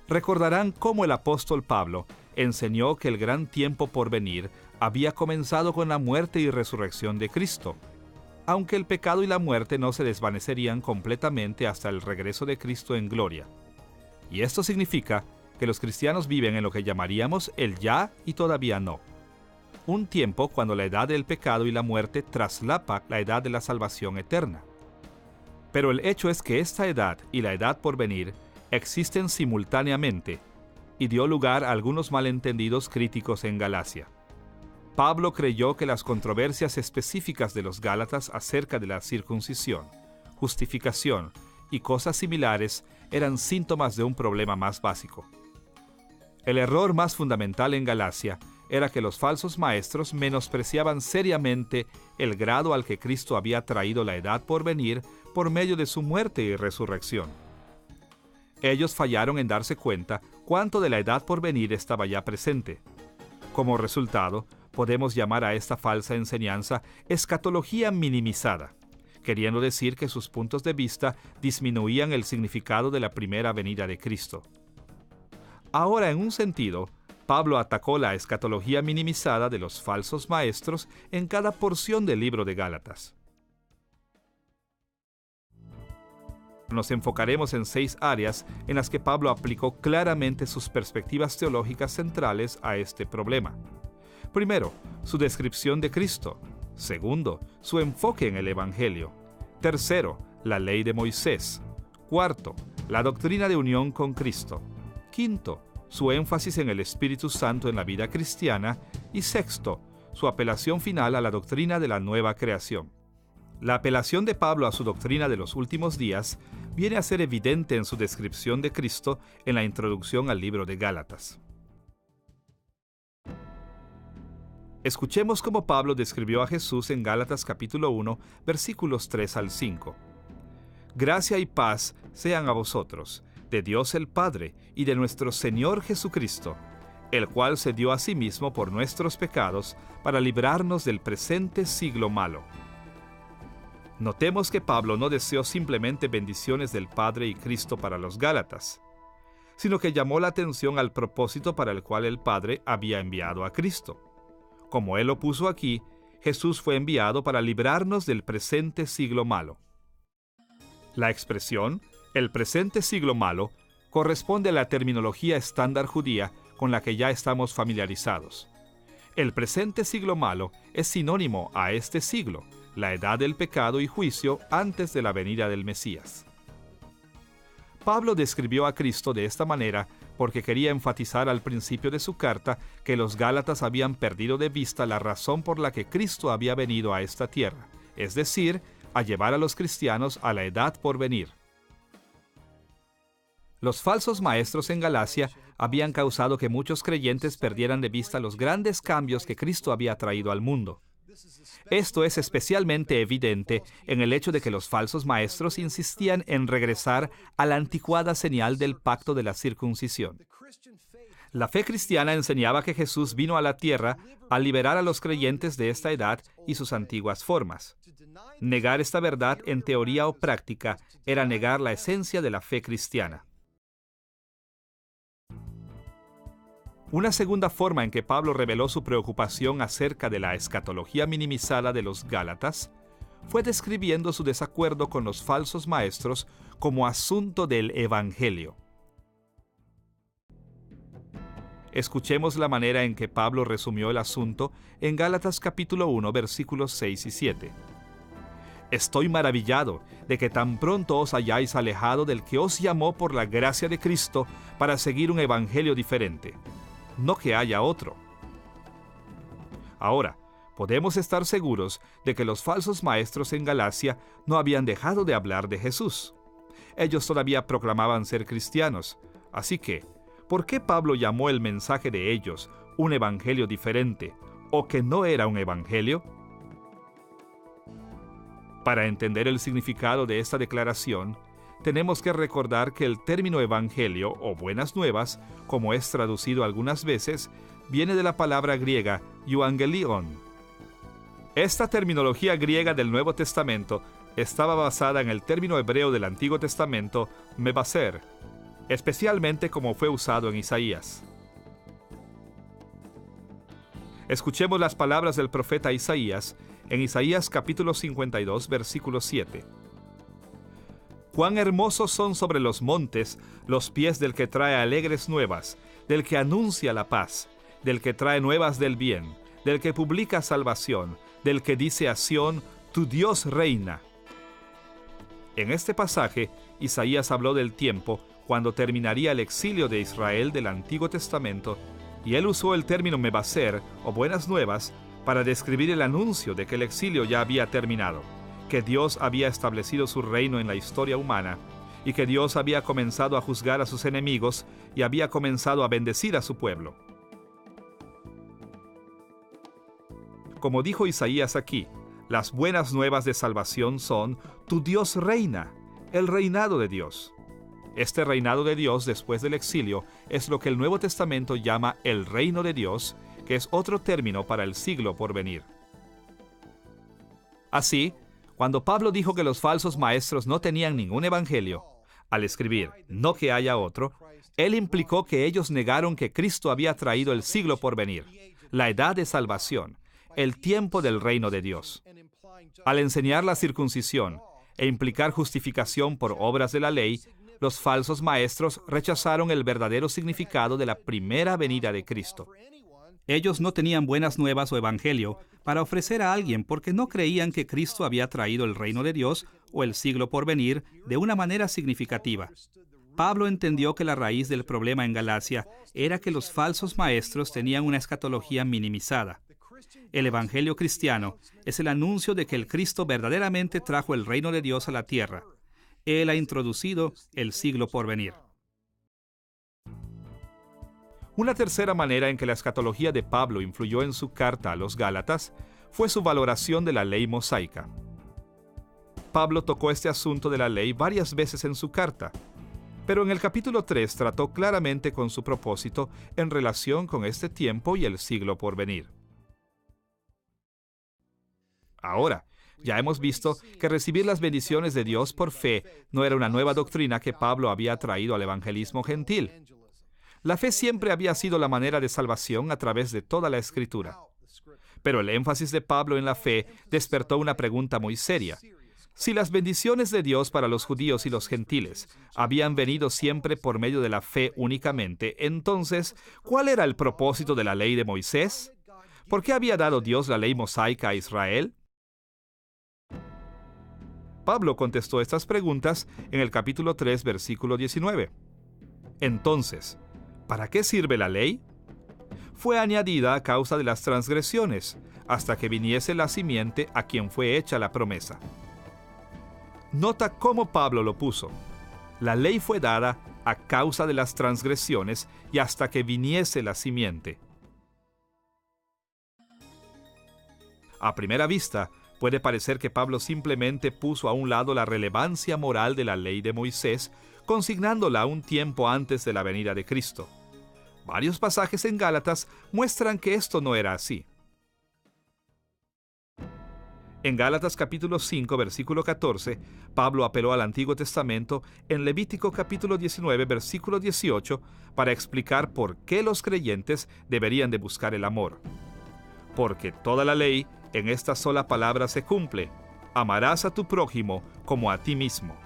Recordarán cómo el apóstol Pablo enseñó que el gran tiempo por venir había comenzado con la muerte y resurrección de Cristo, aunque el pecado y la muerte no se desvanecerían completamente hasta el regreso de Cristo en gloria. Y esto significa que los cristianos viven en lo que llamaríamos el ya y todavía no. Un tiempo cuando la edad del pecado y la muerte traslapa la edad de la salvación eterna. Pero el hecho es que esta edad y la edad por venir existen simultáneamente y dio lugar a algunos malentendidos críticos en Galacia. Pablo creyó que las controversias específicas de los Gálatas acerca de la circuncisión, justificación y cosas similares eran síntomas de un problema más básico. El error más fundamental en Galacia era que los falsos maestros menospreciaban seriamente el grado al que Cristo había traído la edad por venir por medio de su muerte y resurrección. Ellos fallaron en darse cuenta cuánto de la edad por venir estaba ya presente. Como resultado, podemos llamar a esta falsa enseñanza escatología minimizada, queriendo decir que sus puntos de vista disminuían el significado de la primera venida de Cristo. Ahora, en un sentido, Pablo atacó la escatología minimizada de los falsos maestros en cada porción del libro de Gálatas. Nos enfocaremos en 6 áreas en las que Pablo aplicó claramente sus perspectivas teológicas centrales a este problema. Primero, su descripción de Cristo. Segundo, su enfoque en el Evangelio. Tercero, la ley de Moisés. Cuarto, la doctrina de unión con Cristo. Quinto, su énfasis en el Espíritu Santo en la vida cristiana. Y sexto, su apelación final a la doctrina de la nueva creación. La apelación de Pablo a su doctrina de los últimos días viene a ser evidente en su descripción de Cristo en la introducción al libro de Gálatas. Escuchemos cómo Pablo describió a Jesús en Gálatas capítulo 1, versículos 3 al 5. Gracia y paz sean a vosotros, de Dios el Padre y de nuestro Señor Jesucristo, el cual se dio a sí mismo por nuestros pecados para librarnos del presente siglo malo. Notemos que Pablo no deseó simplemente bendiciones del Padre y Cristo para los Gálatas, sino que llamó la atención al propósito para el cual el Padre había enviado a Cristo. Como él lo puso aquí, Jesús fue enviado para librarnos del presente siglo malo. La expresión, el presente siglo malo, corresponde a la terminología estándar judía con la que ya estamos familiarizados. El presente siglo malo es sinónimo a este siglo, la edad del pecado y juicio antes de la venida del Mesías. Pablo describió a Cristo de esta manera porque quería enfatizar al principio de su carta que los Gálatas habían perdido de vista la razón por la que Cristo había venido a esta tierra, es decir, a llevar a los cristianos a la edad por venir. Los falsos maestros en Galacia habían causado que muchos creyentes perdieran de vista los grandes cambios que Cristo había traído al mundo. Esto es especialmente evidente en el hecho de que los falsos maestros insistían en regresar a la anticuada señal del pacto de la circuncisión. La fe cristiana enseñaba que Jesús vino a la tierra a liberar a los creyentes de esta edad y sus antiguas formas. Negar esta verdad en teoría o práctica era negar la esencia de la fe cristiana. Una segunda forma en que Pablo reveló su preocupación acerca de la escatología minimizada de los Gálatas fue describiendo su desacuerdo con los falsos maestros como asunto del Evangelio. Escuchemos la manera en que Pablo resumió el asunto en Gálatas capítulo 1, versículos 6 y 7. Estoy maravillado de que tan pronto os hayáis alejado del que os llamó por la gracia de Cristo para seguir un evangelio diferente. No que haya otro. Ahora, podemos estar seguros de que los falsos maestros en Galacia no habían dejado de hablar de Jesús. ellos todavía proclamaban ser cristianos. Así que, ¿por qué Pablo llamó el mensaje de ellos un evangelio diferente, o que no era un evangelio? Para entender el significado de esta declaración, tenemos que recordar que el término evangelio o buenas nuevas, como es traducido algunas veces, viene de la palabra griega euangelion. Esta terminología griega del Nuevo Testamento estaba basada en el término hebreo del Antiguo Testamento, mebaser, especialmente como fue usado en Isaías. Escuchemos las palabras del profeta Isaías en Isaías capítulo 52, versículo 7. Cuán hermosos son sobre los montes los pies del que trae alegres nuevas, del que anuncia la paz, del que trae nuevas del bien, del que publica salvación, del que dice a Sión, tu Dios reina. En este pasaje, Isaías habló del tiempo cuando terminaría el exilio de Israel del Antiguo Testamento, y él usó el término mebaser, o buenas nuevas, para describir el anuncio de que el exilio ya había terminado, que Dios había establecido su reino en la historia humana, y que Dios había comenzado a juzgar a sus enemigos y había comenzado a bendecir a su pueblo. Como dijo Isaías aquí, las buenas nuevas de salvación son tu Dios reina, el reinado de Dios. Este reinado de Dios después del exilio es lo que el Nuevo Testamento llama el reino de Dios, que es otro término para el siglo por venir. Así, cuando Pablo dijo que los falsos maestros no tenían ningún evangelio, al escribir "no que haya otro", él implicó que ellos negaron que Cristo había traído el siglo por venir, la edad de salvación, el tiempo del reino de Dios. Al enseñar la circuncisión e implicar justificación por obras de la ley, los falsos maestros rechazaron el verdadero significado de la primera venida de Cristo. Ellos no tenían buenas nuevas o evangelio para ofrecer a alguien porque no creían que Cristo había traído el reino de Dios o el siglo por venir de una manera significativa. Pablo entendió que la raíz del problema en Galacia era que los falsos maestros tenían una escatología minimizada. El evangelio cristiano es el anuncio de que el Cristo verdaderamente trajo el reino de Dios a la tierra. Él ha introducido el siglo por venir. Una tercera manera en que la escatología de Pablo influyó en su carta a los Gálatas fue su valoración de la ley mosaica. Pablo tocó este asunto de la ley varias veces en su carta, pero en el capítulo 3 trató claramente con su propósito en relación con este tiempo y el siglo por venir. Ahora, ya hemos visto que recibir las bendiciones de Dios por fe no era una nueva doctrina que Pablo había traído al evangelismo gentil. La fe siempre había sido la manera de salvación a través de toda la Escritura. Pero el énfasis de Pablo en la fe despertó una pregunta muy seria. Si las bendiciones de Dios para los judíos y los gentiles habían venido siempre por medio de la fe únicamente, entonces, ¿cuál era el propósito de la ley de Moisés? ¿Por qué había dado Dios la ley mosaica a Israel? Pablo contestó estas preguntas en el capítulo 3, versículo 19. Entonces, ¿para qué sirve la ley? Fue añadida a causa de las transgresiones, hasta que viniese la simiente a quien fue hecha la promesa. Nota cómo Pablo lo puso. La ley fue dada a causa de las transgresiones y hasta que viniese la simiente. A primera vista, puede parecer que Pablo simplemente puso a un lado la relevancia moral de la ley de Moisés, consignándola un tiempo antes de la venida de Cristo. Varios pasajes en Gálatas muestran que esto no era así. En Gálatas capítulo 5, versículo 14, Pablo apeló al Antiguo Testamento en Levítico capítulo 19, versículo 18, para explicar por qué los creyentes deberían de buscar el amor. Porque toda la ley en esta sola palabra se cumple: amarás a tu prójimo como a ti mismo.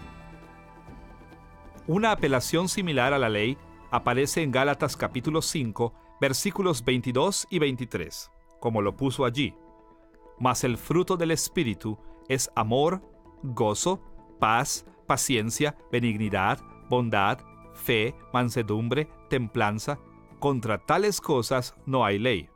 Una apelación similar a la ley aparece en Gálatas capítulo 5, versículos 22 y 23, como lo puso allí. Mas el fruto del Espíritu es amor, gozo, paz, paciencia, benignidad, bondad, fe, mansedumbre, templanza. Contra tales cosas no hay ley.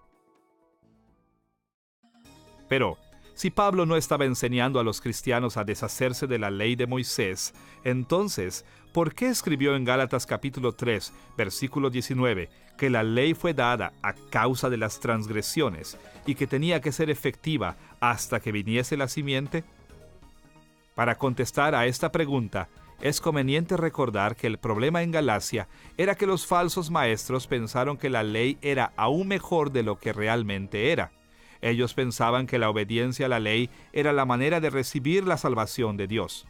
Pero, Si Pablo no estaba enseñando a los cristianos a deshacerse de la ley de Moisés, entonces, ¿por qué escribió en Gálatas capítulo 3, versículo 19, que la ley fue dada a causa de las transgresiones y que tenía que ser efectiva hasta que viniese la simiente? Para contestar a esta pregunta, es conveniente recordar que el problema en Galacia era que los falsos maestros pensaron que la ley era aún mejor de lo que realmente era. Ellos pensaban que la obediencia a la ley era la manera de recibir la salvación de Dios.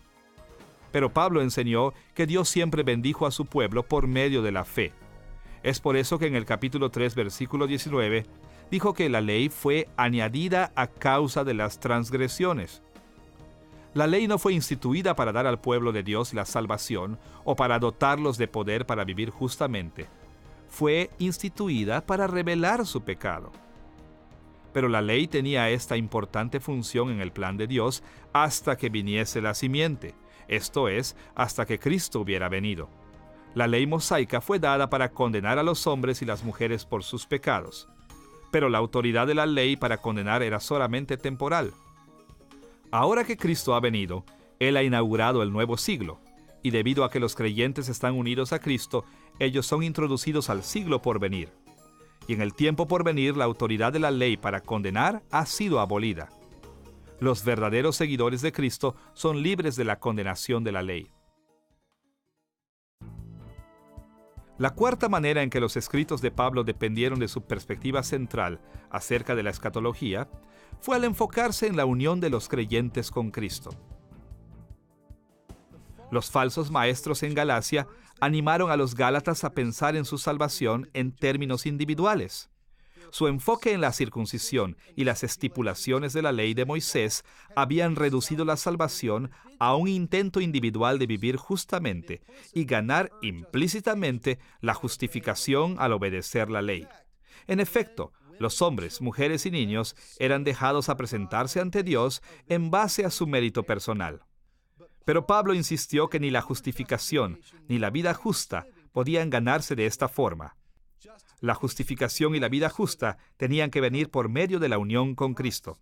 Pero Pablo enseñó que Dios siempre bendijo a su pueblo por medio de la fe. Es por eso que en el capítulo 3, versículo 19, dijo que la ley fue añadida a causa de las transgresiones. La ley no fue instituida para dar al pueblo de Dios la salvación o para dotarlos de poder para vivir justamente. Fue instituida para revelar su pecado. Pero la ley tenía esta importante función en el plan de Dios hasta que viniese la simiente, esto es, hasta que Cristo hubiera venido. La ley mosaica fue dada para condenar a los hombres y las mujeres por sus pecados, pero la autoridad de la ley para condenar era solamente temporal. Ahora que Cristo ha venido, Él ha inaugurado el nuevo siglo, y debido a que los creyentes están unidos a Cristo, ellos son introducidos al siglo por venir. Y en el tiempo por venir, la autoridad de la ley para condenar ha sido abolida. Los verdaderos seguidores de Cristo son libres de la condenación de la ley. La cuarta manera en que los escritos de Pablo dependieron de su perspectiva central acerca de la escatología fue al enfocarse en la unión de los creyentes con Cristo. Los falsos maestros en Galacia animaron a los gálatas a pensar en su salvación en términos individuales. Su enfoque en la circuncisión y las estipulaciones de la ley de Moisés habían reducido la salvación a un intento individual de vivir justamente y ganar implícitamente la justificación al obedecer la ley. En efecto, los hombres, mujeres y niños eran dejados a presentarse ante Dios en base a su mérito personal. Pero Pablo insistió que ni la justificación ni la vida justa podían ganarse de esta forma. La justificación y la vida justa tenían que venir por medio de la unión con Cristo.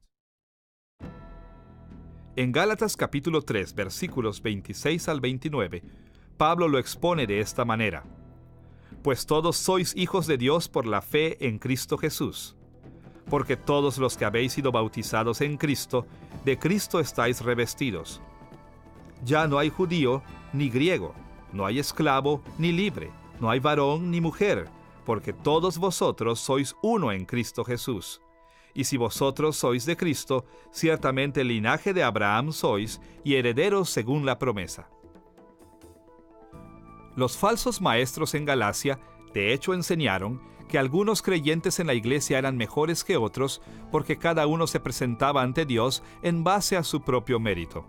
En Gálatas capítulo 3, versículos 26 al 29, Pablo lo expone de esta manera: Pues todos sois hijos de Dios por la fe en Cristo Jesús. Porque todos los que habéis sido bautizados en Cristo, de Cristo estáis revestidos. Ya no hay judío ni griego, no hay esclavo ni libre, no hay varón ni mujer, porque todos vosotros sois uno en Cristo Jesús. Y si vosotros sois de Cristo, ciertamente el linaje de Abraham sois y herederos según la promesa. Los falsos maestros en Galacia, de hecho, enseñaron que algunos creyentes en la iglesia eran mejores que otros porque cada uno se presentaba ante Dios en base a su propio mérito.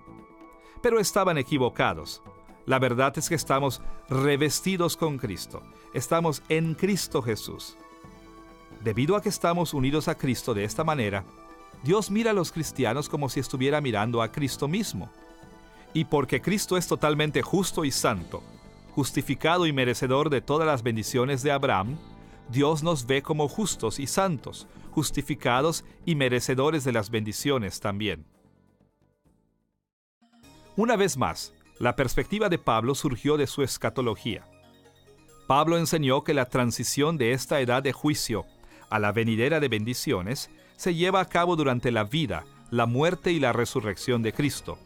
Pero estaban equivocados. La verdad es que estamos revestidos con Cristo. Estamos en Cristo Jesús. Debido a que estamos unidos a Cristo de esta manera, Dios mira a los cristianos como si estuviera mirando a Cristo mismo. Y porque Cristo es totalmente justo y santo, justificado y merecedor de todas las bendiciones de Abraham, Dios nos ve como justos y santos, justificados y merecedores de las bendiciones también. Una vez más, la perspectiva de Pablo surgió de su escatología. Pablo enseñó que la transición de esta edad de juicio a la venidera de bendiciones se lleva a cabo durante la vida, la muerte y la resurrección de Cristo.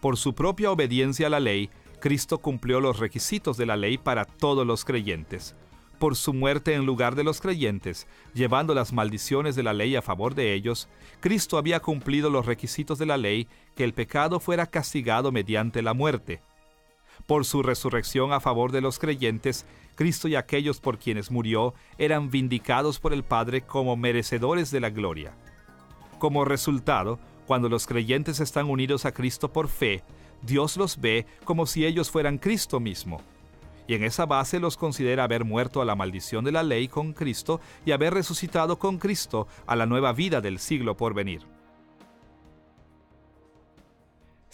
Por su propia obediencia a la ley, Cristo cumplió los requisitos de la ley para todos los creyentes. Por su muerte en lugar de los creyentes, llevando las maldiciones de la ley a favor de ellos, Cristo había cumplido los requisitos de la ley, que el pecado fuera castigado mediante la muerte. Por su resurrección a favor de los creyentes, Cristo y aquellos por quienes murió eran vindicados por el Padre como merecedores de la gloria. Como resultado, cuando los creyentes están unidos a Cristo por fe, Dios los ve como si ellos fueran Cristo mismo. Y en esa base los considera haber muerto a la maldición de la ley con Cristo y haber resucitado con Cristo a la nueva vida del siglo por venir.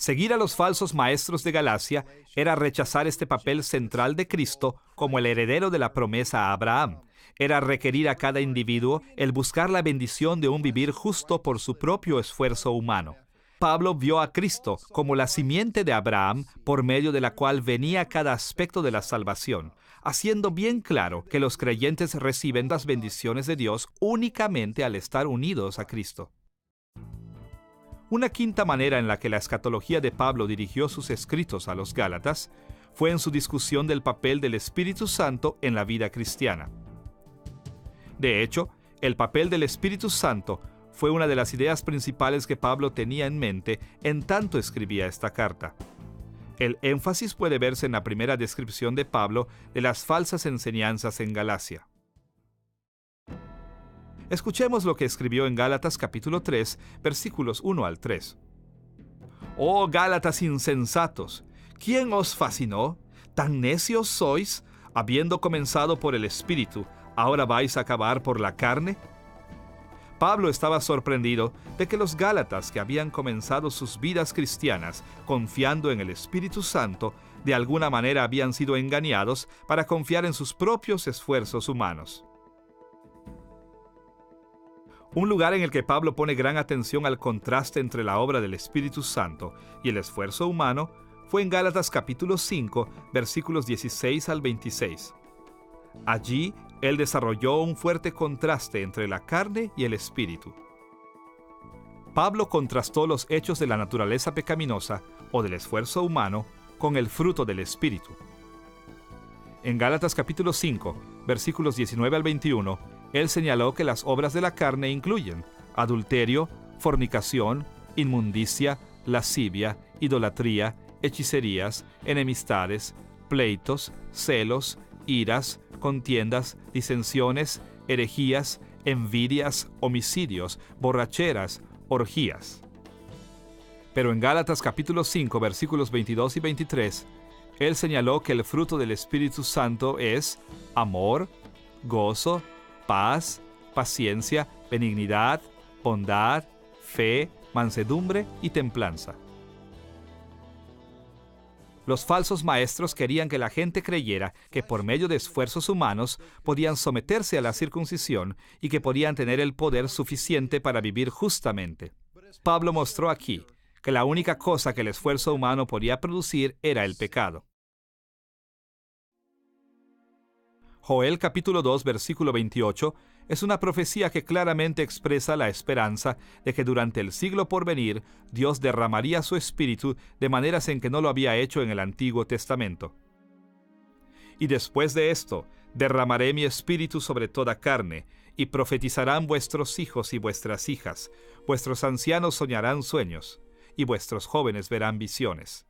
Seguir a los falsos maestros de Galacia era rechazar este papel central de Cristo como el heredero de la promesa a Abraham. Era requerir a cada individuo el buscar la bendición de un vivir justo por su propio esfuerzo humano. Pablo vio a Cristo como la simiente de Abraham por medio de la cual venía cada aspecto de la salvación, haciendo bien claro que los creyentes reciben las bendiciones de Dios únicamente al estar unidos a Cristo. Una quinta manera en la que la escatología de Pablo dirigió sus escritos a los Gálatas fue en su discusión del papel del Espíritu Santo en la vida cristiana. De hecho, el papel del Espíritu Santo fue una de las ideas principales que Pablo tenía en mente en tanto escribía esta carta. El énfasis puede verse en la primera descripción de Pablo de las falsas enseñanzas en Galacia. Escuchemos lo que escribió en Gálatas capítulo 3, versículos 1 al 3. «Oh Gálatas insensatos, ¿quién os fascinó? ¿Tan necios sois? Habiendo comenzado por el Espíritu, ¿ahora vais a acabar por la carne?» Pablo estaba sorprendido de que los Gálatas que habían comenzado sus vidas cristianas confiando en el Espíritu Santo, de alguna manera habían sido engañados para confiar en sus propios esfuerzos humanos. Un lugar en el que Pablo pone gran atención al contraste entre la obra del Espíritu Santo y el esfuerzo humano fue en Gálatas capítulo 5, versículos 16 al 26. Allí, él desarrolló un fuerte contraste entre la carne y el espíritu. Pablo contrastó los hechos de la naturaleza pecaminosa o del esfuerzo humano con el fruto del espíritu. En Gálatas capítulo 5, versículos 19 al 21, él señaló que las obras de la carne incluyen adulterio, fornicación, inmundicia, lascivia, idolatría, hechicerías, enemistades, pleitos, celos, iras, contiendas, disensiones, herejías, envidias, homicidios, borracheras, orgías. Pero en Gálatas capítulo 5, versículos 22 y 23, él señaló que el fruto del Espíritu Santo es amor, gozo, paz, paciencia, benignidad, bondad, fe, mansedumbre y templanza. Los falsos maestros querían que la gente creyera que por medio de esfuerzos humanos podían someterse a la circuncisión y que podían tener el poder suficiente para vivir justamente. Pablo mostró aquí que la única cosa que el esfuerzo humano podía producir era el pecado. Joel capítulo 2, versículo 28, es una profecía que claramente expresa la esperanza de que durante el siglo por venir, Dios derramaría su Espíritu de maneras en que no lo había hecho en el Antiguo Testamento. Y después de esto, derramaré mi Espíritu sobre toda carne, y profetizarán vuestros hijos y vuestras hijas, vuestros ancianos soñarán sueños, y vuestros jóvenes verán visiones.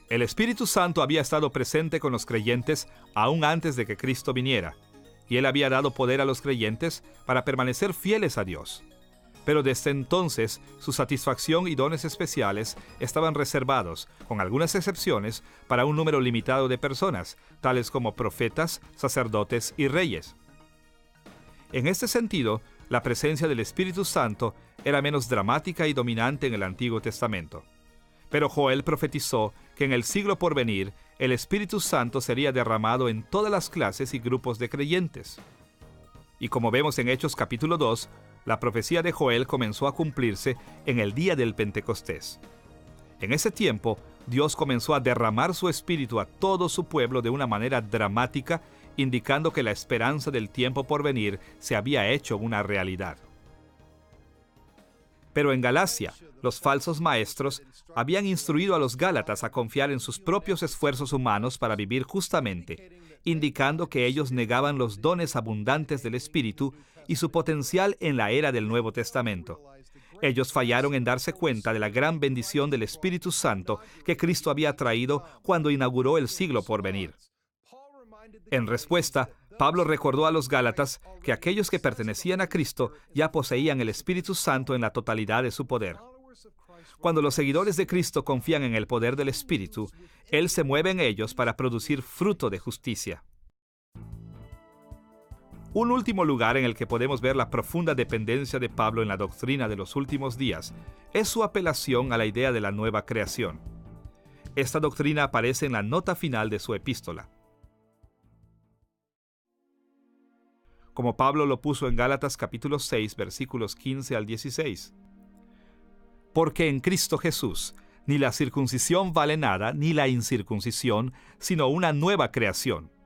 El Espíritu Santo había estado presente con los creyentes aún antes de que Cristo viniera, y Él había dado poder a los creyentes para permanecer fieles a Dios. Pero desde entonces, su satisfacción y dones especiales estaban reservados, con algunas excepciones, para un número limitado de personas, tales como profetas, sacerdotes y reyes. En este sentido, la presencia del Espíritu Santo era menos dramática y dominante en el Antiguo Testamento. Pero Joel profetizó que en el siglo por venir, el Espíritu Santo sería derramado en todas las clases y grupos de creyentes. Y como vemos en Hechos capítulo 2, la profecía de Joel comenzó a cumplirse en el día del Pentecostés. En ese tiempo, Dios comenzó a derramar su Espíritu a todo su pueblo de una manera dramática, indicando que la esperanza del tiempo por venir se había hecho una realidad. Pero en Galacia, los falsos maestros habían instruido a los Gálatas a confiar en sus propios esfuerzos humanos para vivir justamente, indicando que ellos negaban los dones abundantes del Espíritu y su potencial en la era del Nuevo Testamento. Ellos fallaron en darse cuenta de la gran bendición del Espíritu Santo que Cristo había traído cuando inauguró el siglo por venir. En respuesta, Pablo recordó a los Gálatas que aquellos que pertenecían a Cristo ya poseían el Espíritu Santo en la totalidad de su poder. Cuando los seguidores de Cristo confían en el poder del Espíritu, Él se mueve en ellos para producir fruto de justicia. Un último lugar en el que podemos ver la profunda dependencia de Pablo en la doctrina de los últimos días es su apelación a la idea de la nueva creación. Esta doctrina aparece en la nota final de su epístola. Como Pablo lo puso en Gálatas capítulo 6, versículos 15 al 16. Porque en Cristo Jesús ni la circuncisión vale nada, ni la incircuncisión, sino una nueva creación.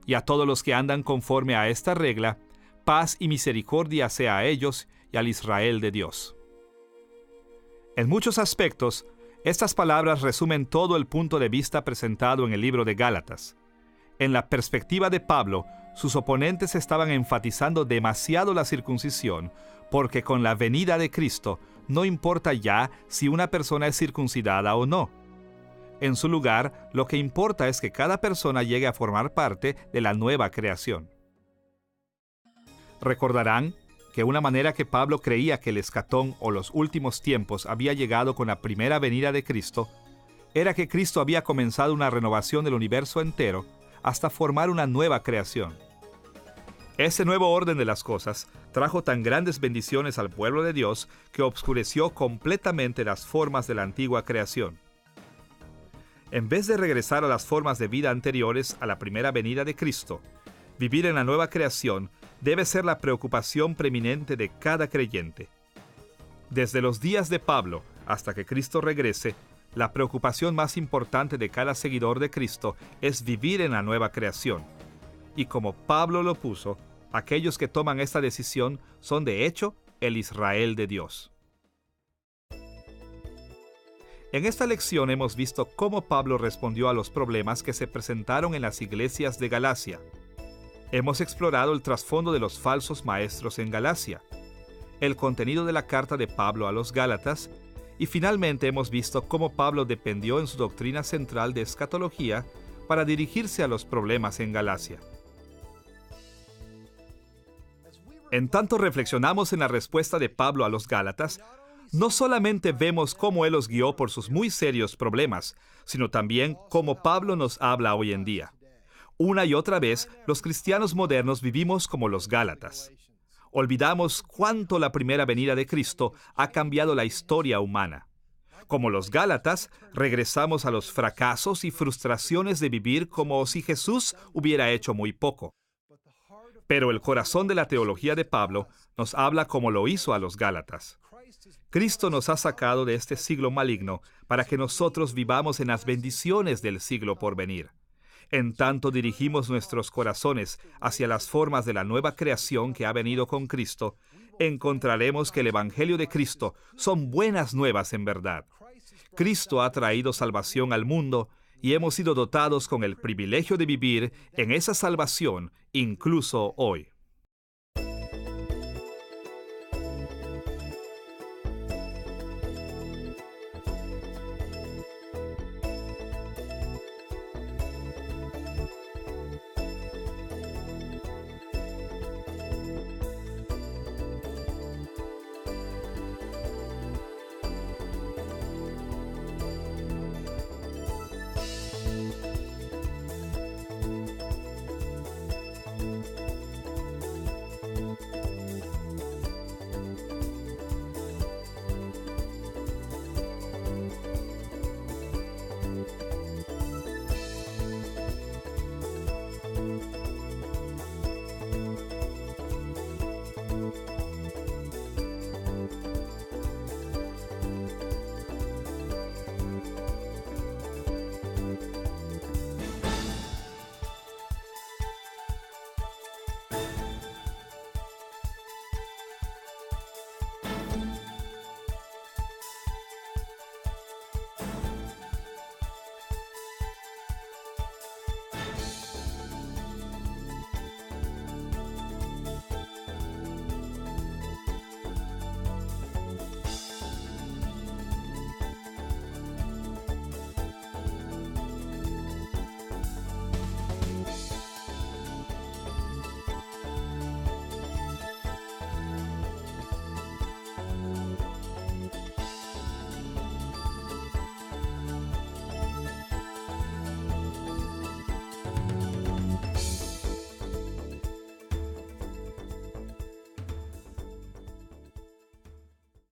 Y a todos los que andan conforme a esta regla, paz y misericordia sea a ellos y al Israel de Dios. En muchos aspectos, estas palabras resumen todo el punto de vista presentado en el libro de Gálatas. En la perspectiva de Pablo, sus oponentes estaban enfatizando demasiado la circuncisión, porque con la venida de Cristo no importa ya si una persona es circuncidada o no. En su lugar, lo que importa es que cada persona llegue a formar parte de la nueva creación. Recordarán que una manera que Pablo creía que el escatón o los últimos tiempos había llegado con la primera venida de Cristo, era que Cristo había comenzado una renovación del universo entero hasta formar una nueva creación. Ese nuevo orden de las cosas trajo tan grandes bendiciones al pueblo de Dios que obscureció completamente las formas de la antigua creación. En vez de regresar a las formas de vida anteriores a la primera venida de Cristo, vivir en la nueva creación debe ser la preocupación preeminente de cada creyente. Desde los días de Pablo hasta que Cristo regrese, la preocupación más importante de cada seguidor de Cristo es vivir en la nueva creación. Y como Pablo lo puso, aquellos que toman esta decisión son de hecho el Israel de Dios. En esta lección hemos visto cómo Pablo respondió a los problemas que se presentaron en las iglesias de Galacia. Hemos explorado el trasfondo de los falsos maestros en Galacia, el contenido de la carta de Pablo a los Gálatas, y finalmente hemos visto cómo Pablo dependió en su doctrina central de escatología para dirigirse a los problemas en Galacia. En tanto reflexionamos en la respuesta de Pablo a los Gálatas, no solamente vemos cómo él los guió por sus muy serios problemas, sino también cómo Pablo nos habla hoy en día. Una y otra vez, los cristianos modernos vivimos como los Gálatas. Olvidamos cuánto la primera venida de Cristo ha cambiado la historia humana. Como los Gálatas, regresamos a los fracasos y frustraciones de vivir como si Jesús hubiera hecho muy poco. Pero el corazón de la teología de Pablo nos habla como lo hizo a los Gálatas. Cristo nos ha sacado de este siglo maligno para que nosotros vivamos en las bendiciones del siglo por venir. En tanto dirigimos nuestros corazones hacia las formas de la nueva creación que ha venido con Cristo, encontraremos que el Evangelio de Cristo son buenas nuevas en verdad. Cristo ha traído salvación al mundo y hemos sido dotados con el privilegio de vivir en esa salvación incluso hoy.